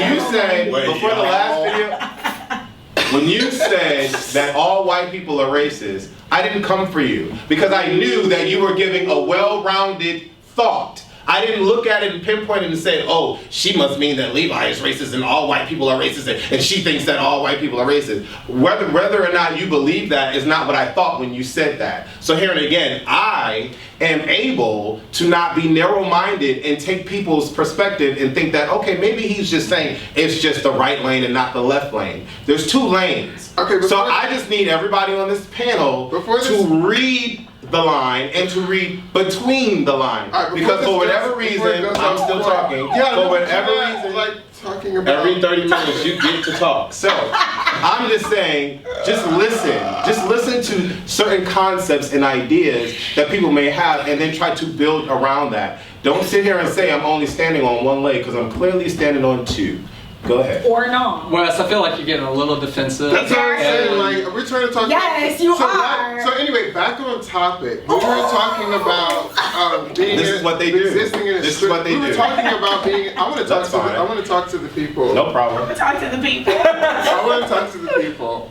you said that all white people are racist, I didn't come for you because I knew that you were giving a well-rounded thought. I didn't look at it and pinpoint it and say, oh, she must mean that Levi is racist and all white people are racist and she thinks that all white people are racist. Whether or not you believe that is not what I thought when you said that. So here and again, I am able to not be narrow-minded and take people's perspective and think that, okay, maybe he's just saying it's just the right lane and not the left lane. There's two lanes. Okay, so I just need everybody on this panel to read the line and to read between the line. Because for whatever reason, I'm still talking. For whatever reason, like talking about every 30 minutes you get to talk. So I'm just saying, just listen to certain concepts and ideas that people may have and then try to build around that. Don't sit here and say I'm only standing on one leg because I'm clearly standing on two. Go ahead. Or no. Wes, I feel like you're getting a little defensive. That's what I'm saying. Like, we're trying to talk. Yes, you are. So anyway, back on topic. We were talking about being. This is what they do. Existing in a This is what they do. We were talking about being. I want to talk to the people. No problem. Talk to the people. I want to talk to the people.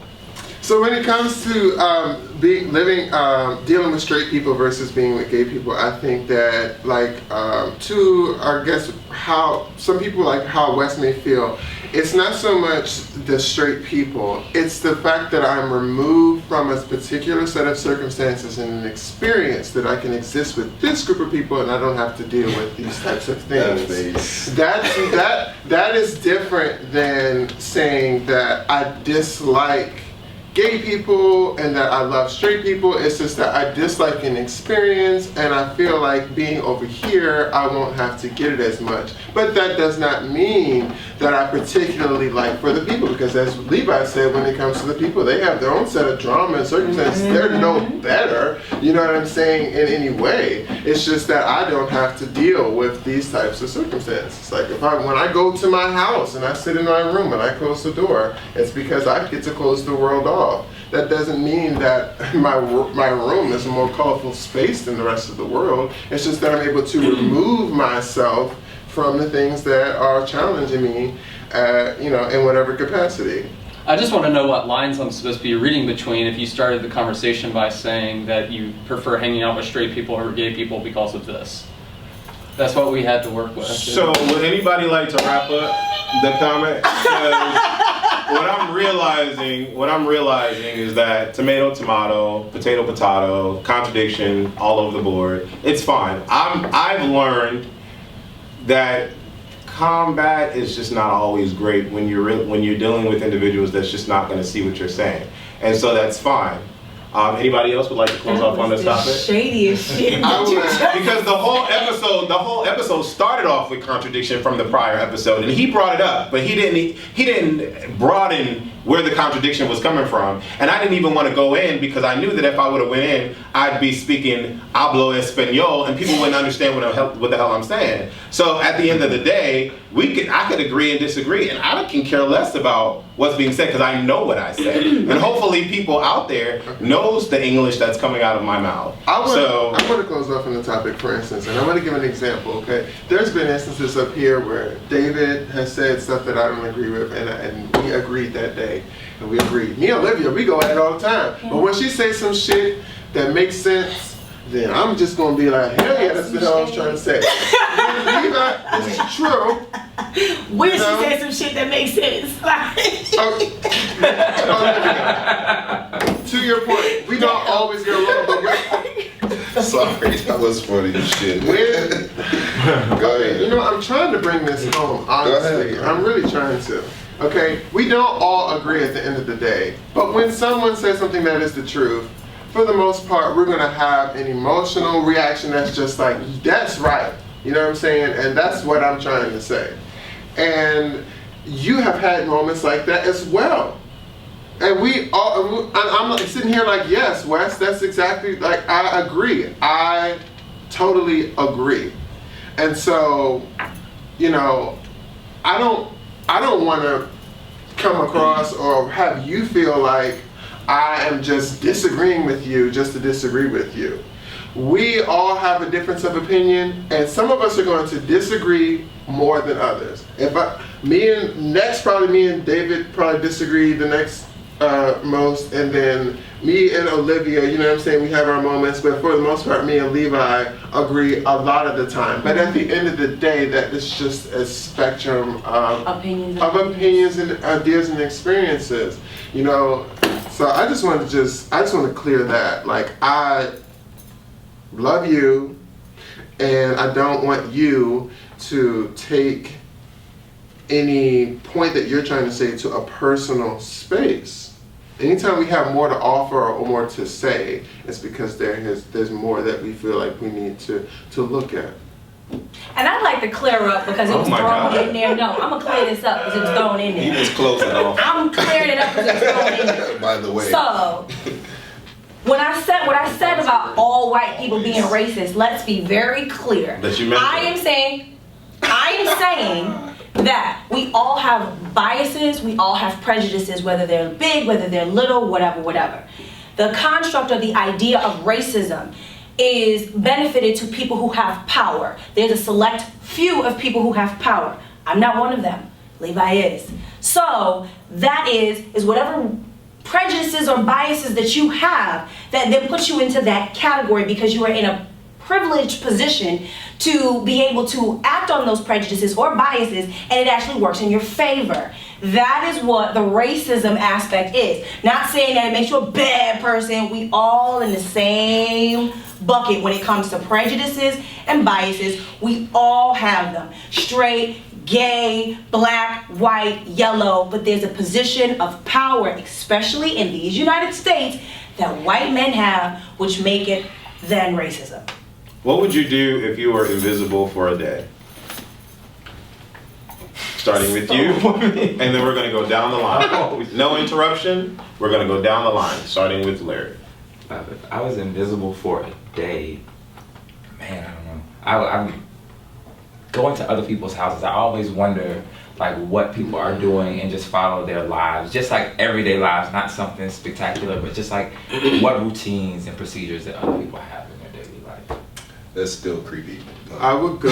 So when it comes to dealing with straight people versus being with gay people, I think that I guess how some people like how Wes may feel, it's not so much the straight people, it's the fact that I'm removed from a particular set of circumstances and an experience that I can exist with this group of people and I don't have to deal with these types of things. That is different than saying that I dislike gay people and that I love straight people. It's just that I dislike an experience, and I feel like being over here, I won't have to get it as much. But that does not mean that I particularly like for the people, because as Levi said, when it comes to the people, they have their own set of drama and circumstances. They're no better, you know what I'm saying, in any way. It's just that I don't have to deal with these types of circumstances. Like when I go to my house and I sit in my room and I close the door, it's because I get to close the world off. That doesn't mean that my room is a more colorful space than the rest of the world. It's just that I'm able to remove myself from the things that are challenging me, in whatever capacity. I just want to know what lines I'm supposed to be reading between if you started the conversation by saying that you prefer hanging out with straight people or gay people because of this. That's what we had to work with. So would anybody like to wrap up the comment? What I'm realizing is that tomato, tomato, potato, potato, contradiction all over the board. It's fine. I've learned that combat is just not always great when you're dealing with individuals that's just not going to see what you're saying, and so that's fine. Anybody else would like to close off on this topic? Shadiest shit. Because the whole episode started off with contradiction from the prior episode, and he brought it up, but he didn't broaden where the contradiction was coming from. And I didn't even want to go in because I knew that if I would have went in, I'd be speaking hablo español, and people wouldn't understand what the hell I'm saying. So at the end of the day, I could agree and disagree, and I can care less about what's being said because I know what I said. And hopefully people out there knows the English that's coming out of my mouth. I want to close off on the topic, for instance, and I want to give an example, okay? There's been instances up here where David has said stuff that I don't agree with, and we agreed that day, and we agreed. Me and Olivia, we go at it all the time. But when she says some shit that makes sense, then I'm just going to be like, hell yeah, that's what I was trying to say. Levi, this is true. When she said some shit that makes sense. To your point, we don't always get along, but Sorry, that was funny as shit. Go ahead. You know, I'm trying to bring this home, honestly. I'm really trying to. Okay, we don't all agree at the end of the day, but when someone says something that is the truth, for the most part, we're going to have an emotional reaction that's just like, that's right. You know what I'm saying? And that's what I'm trying to say. And you have had moments like that as well. And I'm like sitting here like, yes, Wes, that's exactly, like, I agree. I totally agree. And so, you know, I don't want to come across or have you feel like I am just disagreeing with you just to disagree with you. We all have a difference of opinion, and some of us are going to disagree more than others. Me and David probably disagree the next most, and then me and Olivia, you know what I'm saying, we have our moments, but for the most part, me and Levi agree a lot of the time. But at the end of the day, that is just a spectrum of opinions and ideas and experiences, you know. So I just want to clear that. Like, I love you, and I don't want you to take any point that you're trying to say to a personal space. Anytime we have more to offer or more to say, it's because there's more that we feel like we need to look at. And I'd like to clear up because it was thrown in there. No, I'm going to clear this up because it was thrown in there. He was close enough. I'm clearing it up because it was thrown in there. By the way. So, when I said what I said about all white people being racist, let's be very clear. I am saying that we all have biases, we all have prejudices, whether they're big, whether they're little, whatever. The construct or the idea of racism is benefited to people who have power. There's a select few of people who have power. I'm not one of them. Levi is. So that is whatever prejudices or biases that you have that then puts you into that category because you are in a privileged position to be able to act on those prejudices or biases, and it actually works in your favor. That is what the racism aspect is. Not saying that it makes you a bad person. We all in the same bucket when it comes to prejudices and biases. We all have them. Straight, gay, black, white, yellow, but there's a position of power, especially in these United States, that white men have, which make it then racism. What would you do if you were invisible for a day? Starting with you, and then we're gonna go down the line. No interruption, we're gonna go down the line, starting with Larry. If I was invisible for a day, man, I don't know. I'm going to other people's houses. I always wonder like what people are doing and just follow their lives, just like everyday lives, not something spectacular, but just like what routines and procedures that other people have in their daily life. That's still creepy. I would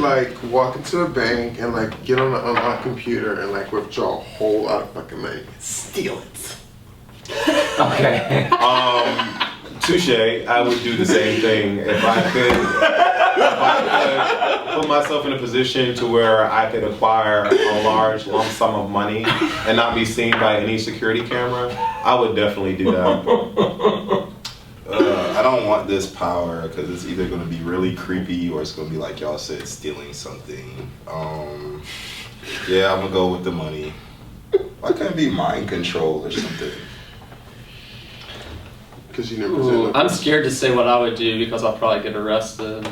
like walk into a bank and like get on my computer and like withdraw a whole lot of fucking money. Steal it. Okay. Touche. I would do the same thing if I could put myself in a position to where I could acquire a large lump sum of money and not be seen by any security camera. I would definitely do that. I don't want this power because it's either going to be really creepy or it's going to be like y'all said, stealing something. Yeah, I'm going to go with the money. Why can't it be mind control or something? Because you never Ooh, I'm scared to say what I would do because I'll probably get arrested.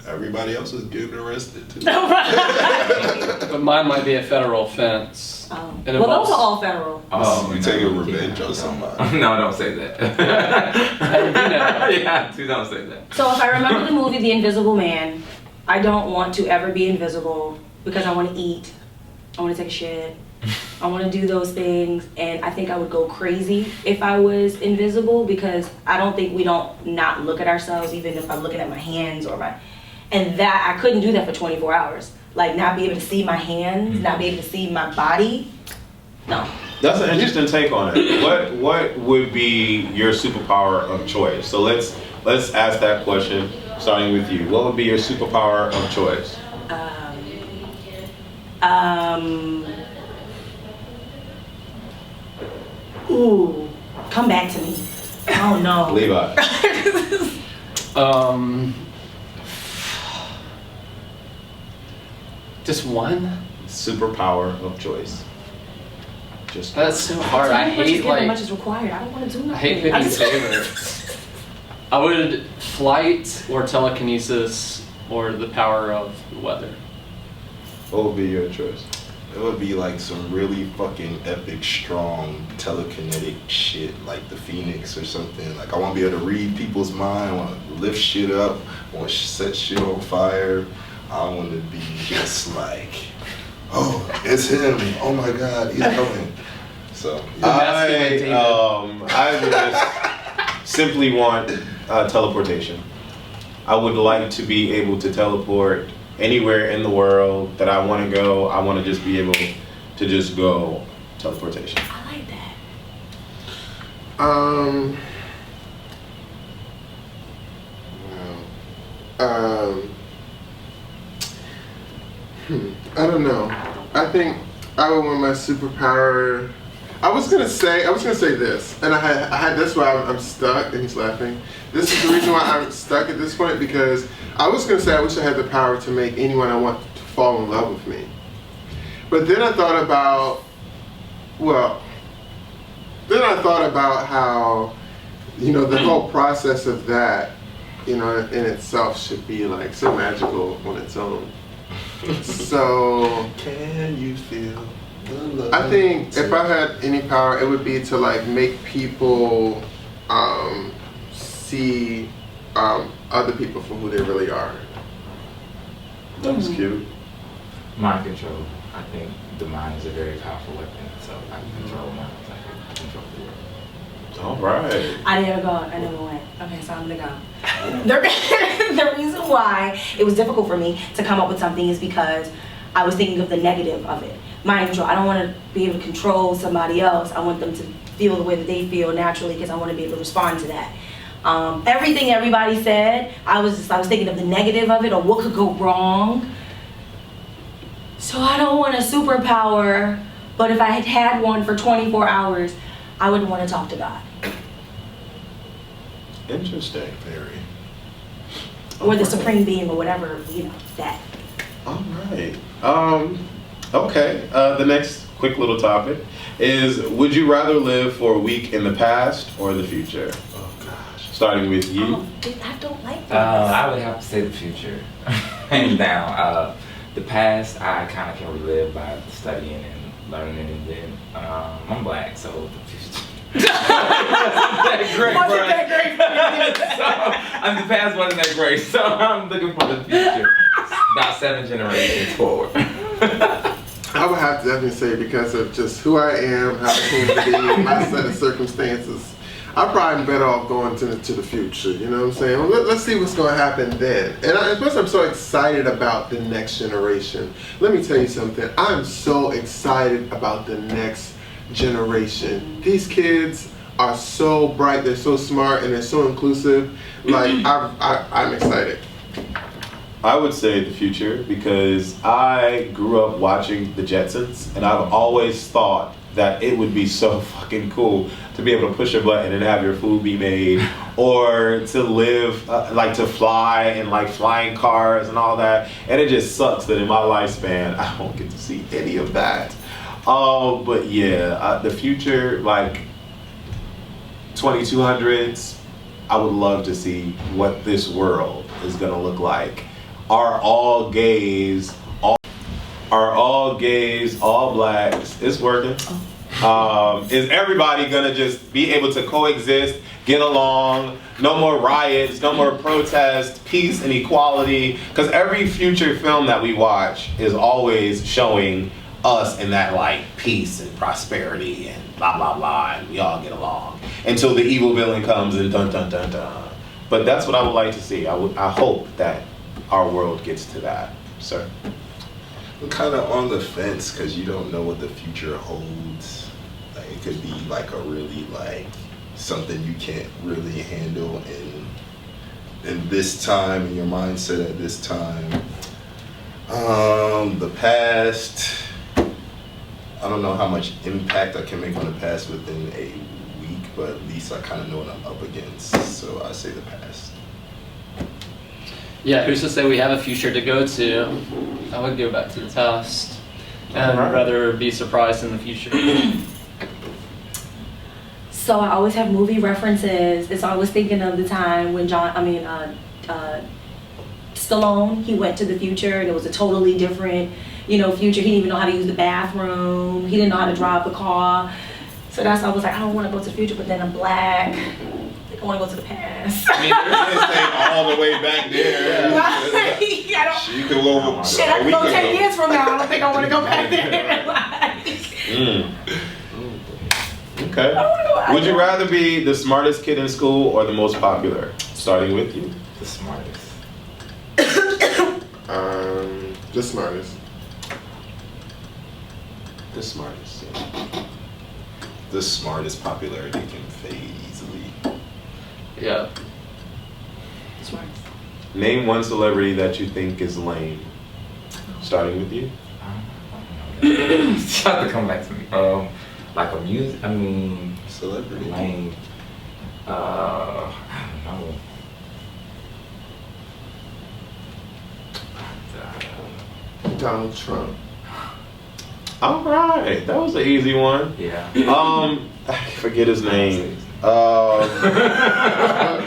Everybody else is getting arrested too. But mine might be a federal offense. Well, It involves- those are all federal. Oh, You taking revenge on somebody. No, don't say that. Yeah, don't say that. So if I remember the movie The Invisible Man, I don't want to ever be invisible because I want to eat, I want to take a shit, I want to do those things, and I think I would go crazy if I was invisible because I don't think we don't not look at ourselves even if I'm looking at my hands or my, and that I couldn't do that for 24 hours. Like not be able to see my hands, not be able to see my body. No. That's an interesting take on it. What would be your superpower of choice? So let's ask that question, starting with you. What would be your superpower of choice? Ooh, come back to me. Oh no. Levi. Just one? Superpower of choice. Just That's so hard. I hate as much like as required. I don't want to do nothing. I hate picking favorites. I would flight or telekinesis or the power of the weather. What would be your choice? It would be like some really fucking epic, strong, telekinetic shit, like the Phoenix or something. Like I want to be able to read people's mind. I want to lift shit up. I want to set shit on fire. I want to be just like, oh, it's him. Oh my God, he's coming. So I would just simply want teleportation. I would like to be able to teleport anywhere in the world that I want to go. I want to just be able to just go. Teleportation. I like that. I don't know. I think I would want my superpower. I was gonna say this, and I had that's why I'm stuck, and he's laughing. This is the reason why I'm stuck at this point because I was gonna say I wish I had the power to make anyone I want to fall in love with me. But then I thought about, how, the whole process of that, in itself should be like so magical on its own. So can you feel the love? I think if I had any power, it would be to like make people see other people for who they really are. That's cute. Mind control. I think the mind is a very powerful weapon, so I can control minds. I can control the world. All right. I never went. Okay, so I'm gonna go. The reason why it was difficult for me to come up with something is because I was thinking of the negative of it. Mind control. I don't want to be able to control somebody else. I want them to feel the way that they feel naturally because I want to be able to respond to that. Everything everybody said, I was thinking of the negative of it or what could go wrong. So I don't want a superpower, but if I had had one for 24 hours, I would want to talk to God. Interesting. Very. Or the supreme being or whatever, that. All right. Okay. The next quick little topic is: would you rather live for a week in the past or the future? Oh gosh. Starting with you. Oh, I don't like this. I would have to say the future, hands down. The past, I kind of can relive by studying and learning, and then I'm black, so the future. That great, Wasn't that great for you? So, the past wasn't that great, so I'm looking for the future. About 7 generations forward. I would have to definitely say, because of just who I am, how I came to be, my set of circumstances, I'm probably better off going to the future. You know what I'm saying? Well, let's see what's going to happen then. And plus, I'm so excited about the next generation. Let me tell you something. I'm so excited about the next generation. These kids are so bright. They're so smart, and they're so inclusive. Like I'm excited. I would say the future because I grew up watching the Jetsons, and I've always thought that it would be so fucking cool to be able to push a button and have your food be made, or to live, like to fly in like flying cars and all that. And it just sucks that in my lifespan, I won't get to see any of that. But yeah, the future, like 2200s, I would love to see what this world is gonna look like. Are all gays, all blacks? It's working. Is everybody gonna just be able to coexist, get along, no more riots, no more protests, peace and equality? Because every future film that we watch is always showing us in that like peace and prosperity and blah blah blah, and we all get along until the evil villain comes and dun dun dun dun. But that's what I would like to see. I hope that our world gets to that, sir. I'm kind of on the fence because you don't know what the future holds. Like, it could be like a really like something you can't really handle in this time, in your mindset at this time. The past, I don't know how much impact I can make on the past within a week, but at least I kind of know what I'm up against. So I say the past. Yeah, who's to say we have a future to go to? I would go back to the past and rather be surprised in the future. So I always have movie references. It's always thinking of the time when Stallone, he went to the future and it was a totally different, future. He didn't even know how to use the bathroom. He didn't know how to drive the car. So that's why I was like, I don't want to go to the future, but then I'm black. I want to go to the past. I mean, there's all the way back there. She could go. Shit, I can go 10 years from now. I don't think I want to go back there. Okay. Would you rather be the smartest kid in school or the most popular? Starting with you. The smartest. The smartest. The smartest. Yeah. The smartest popularity can fade easily. Yeah. Name one celebrity that you think is lame. Starting with you. You have to come back to me. Like a music, Celebrity. lame. I don't know. Donald Trump. All right, that was an easy one. Yeah. I forget his name.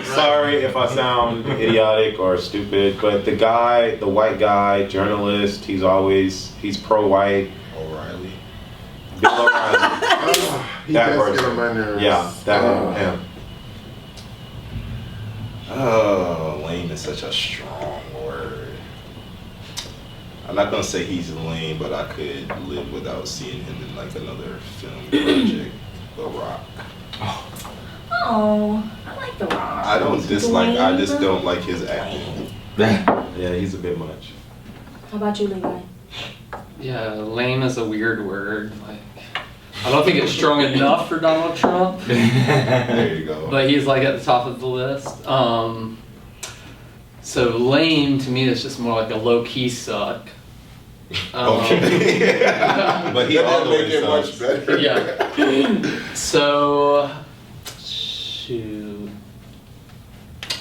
Sorry if I sound idiotic or stupid, but the white guy, journalist, he's pro-white. O'Reilly. Bill O'Reilly. He That does person. get on my nerves. Yeah, that him. Oh, lame is such a strong word. I'm not gonna say he's lame, but I could live without seeing him in like another film project. The Rock. Oh, I like The Rock. I don't dislike. I just don't like his acting. Yeah, he's a bit much. How about you, Levi? Yeah, lame is a weird word. Like, I don't think it's strong enough for Donald Trump, There you go. but he's like at the top of the list. So lame to me is just more like a low key suck. Okay. But he That all the didn't make way it much sucks. better. Yeah. So, shoot.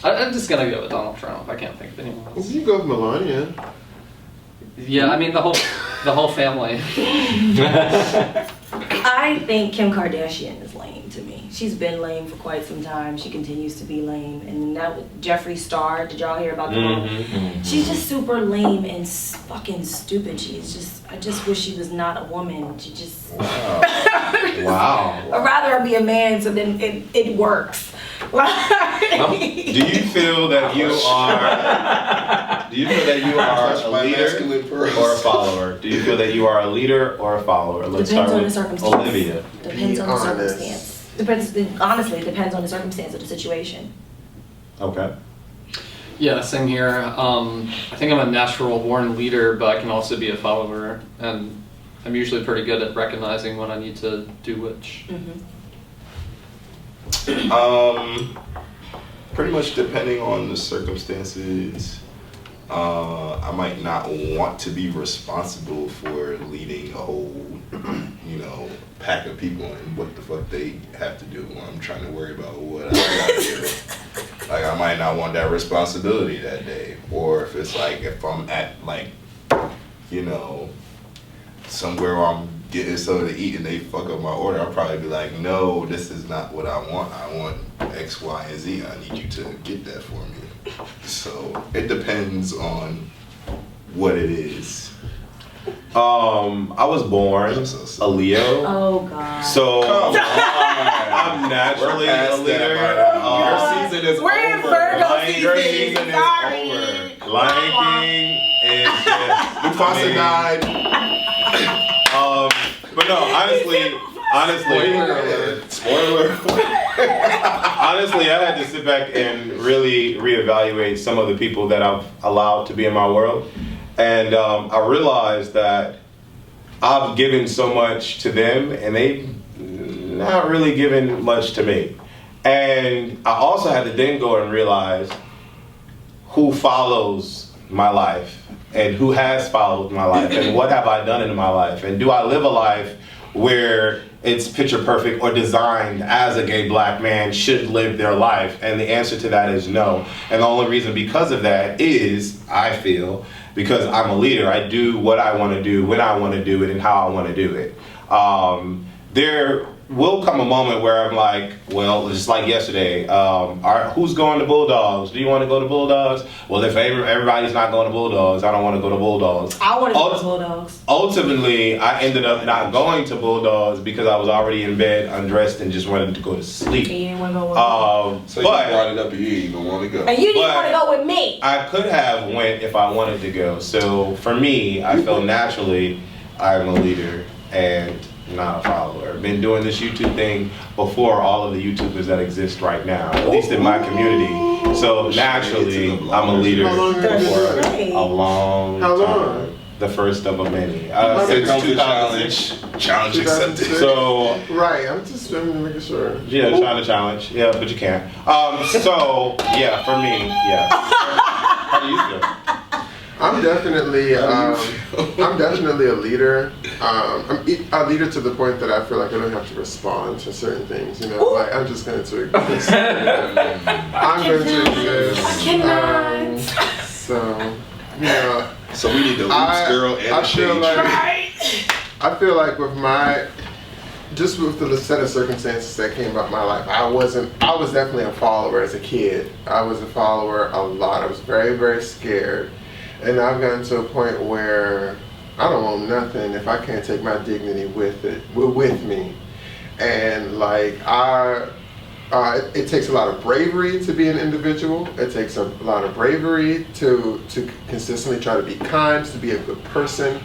I'm just gonna go with Donald Trump. I can't think of anyone else. You go with Melania. Yeah, I mean the whole family. I think Kim Kardashian is lame to me. She's been lame for quite some time. She continues to be lame. And that with Jeffree Star, did y'all hear about that? She's just super lame and fucking stupid. I just wish she was not a woman. She just. Wow. I'd rather her be a man so then it works. Do you feel that you are? Do you feel that you are a leader or a follower? Do you feel that you are a leader or a follower? Let's Depends start on with the circumstance. Olivia. Depends on the circumstance. Honestly, it depends on the circumstance of the situation. Okay. Yeah, same here. I think I'm a natural born leader, but I can also be a follower, and I'm usually pretty good at recognizing when I need to do which. Pretty much depending on the circumstances. I might not want to be responsible for leading a whole, pack of people and what the fuck they have to do. I'm trying to worry about what I got to do. Like, I might not want that responsibility that day. Or if it's like, if I'm at somewhere where I'm getting something to eat and they fuck up my order, I'll probably be like, no, this is not what I want. I want X, Y, and Z. I need you to get that for me. So it depends on what it is. I was born a Leo. Oh God. So I'm naturally a leader. Your season is We're in over. Virgo Your season. season is Sorry. over. Lion King is just Mufasa died. But no, honestly, Spoiler. honestly, I had to sit back and really reevaluate some of the people that I've allowed to be in my world. And I realized that I've given so much to them and they've not really given much to me. And I also had to then go and realize who follows my life and who has followed my life and what have I done in my life, and do I live a life where it's picture perfect or designed as a gay black man should live their life? And the answer to that is no. And the only reason because of that is, I feel, because I'm a leader. I do what I want to do, when I want to do it, and how I want to do it. There will come a moment where I'm like, well, just like yesterday, who's going to Bulldogs? Do you want to go to Bulldogs? Well, if everybody's not going to Bulldogs, I don't want to go to Bulldogs. I want to go to Bulldogs. Ultimately, I ended up not going to Bulldogs because I was already in bed, undressed, and just wanted to go to sleep. And you didn't want to go with me. So you brought it up and you didn't even want to go. And you didn't want to go with me. I could have went if I wanted to go. So for me, I felt naturally I'm a leader and not a follower. I've been doing this YouTube thing before all of the YouTubers that exist right now, at least in my community. So naturally, I'm a leader for a long time. The first of a many. Since 2006. Challenge accepted. So Right, I'm just making sure. yeah, trying to challenge. Yeah, but you can't. So yeah, for me, yeah. How do you feel? I'm definitely a leader. I'm a leader to the point that I feel like I don't have to respond to certain things. Like I'm just going to exist. I'm going to exist. I cannot. So we need the loose girl and the shade tree. I feel like with the set of circumstances that came about my life, I was definitely a follower as a kid. I was a follower a lot. I was very, very scared. And I've gotten to a point where I don't want nothing if I can't take my dignity with me. And like it takes a lot of bravery to be an individual. It takes a lot of bravery to consistently try to be kind, to be a good person.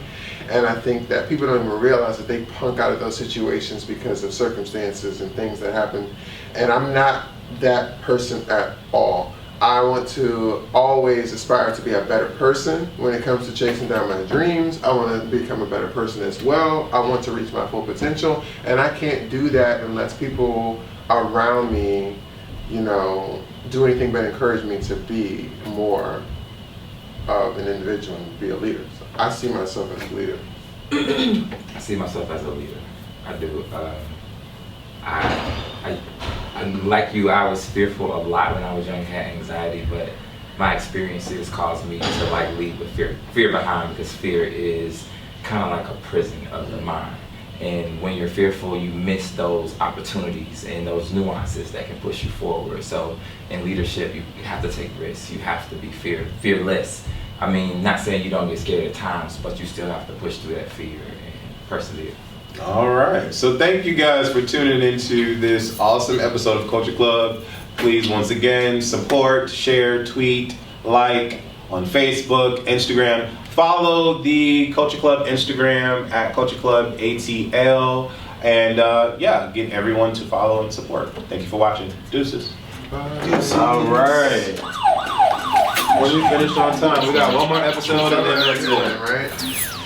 And I think that people don't even realize that they punk out of those situations because of circumstances and things that happen. And I'm not that person at all. I want to always aspire to be a better person when it comes to chasing down my dreams. I want to become a better person as well. I want to reach my full potential. And I can't do that unless people around me, do anything but encourage me to be more of an individual and be a leader. So I see myself as a leader. I see myself as a leader. I do. I like you, I was fearful a lot when I was young, had anxiety, but my experiences caused me to like lead with fear behind, because fear is kind of like a prison of the mind. And when you're fearful, you miss those opportunities and those nuances that can push you forward. So in leadership, you have to take risks. You have to be fearless. I mean, not saying you don't get scared at times, but you still have to push through that fear and persevere. All right. So thank you guys for tuning into this awesome episode of Culture Clubb. Please, once again, support, share, tweet, like on Facebook, Instagram. Follow the Culture Clubb Instagram at Culture Clubb ATL. And get everyone to follow and support. Thank you for watching. Deuces. All right. When we finish on time, we got one more episode and then that's it. Right?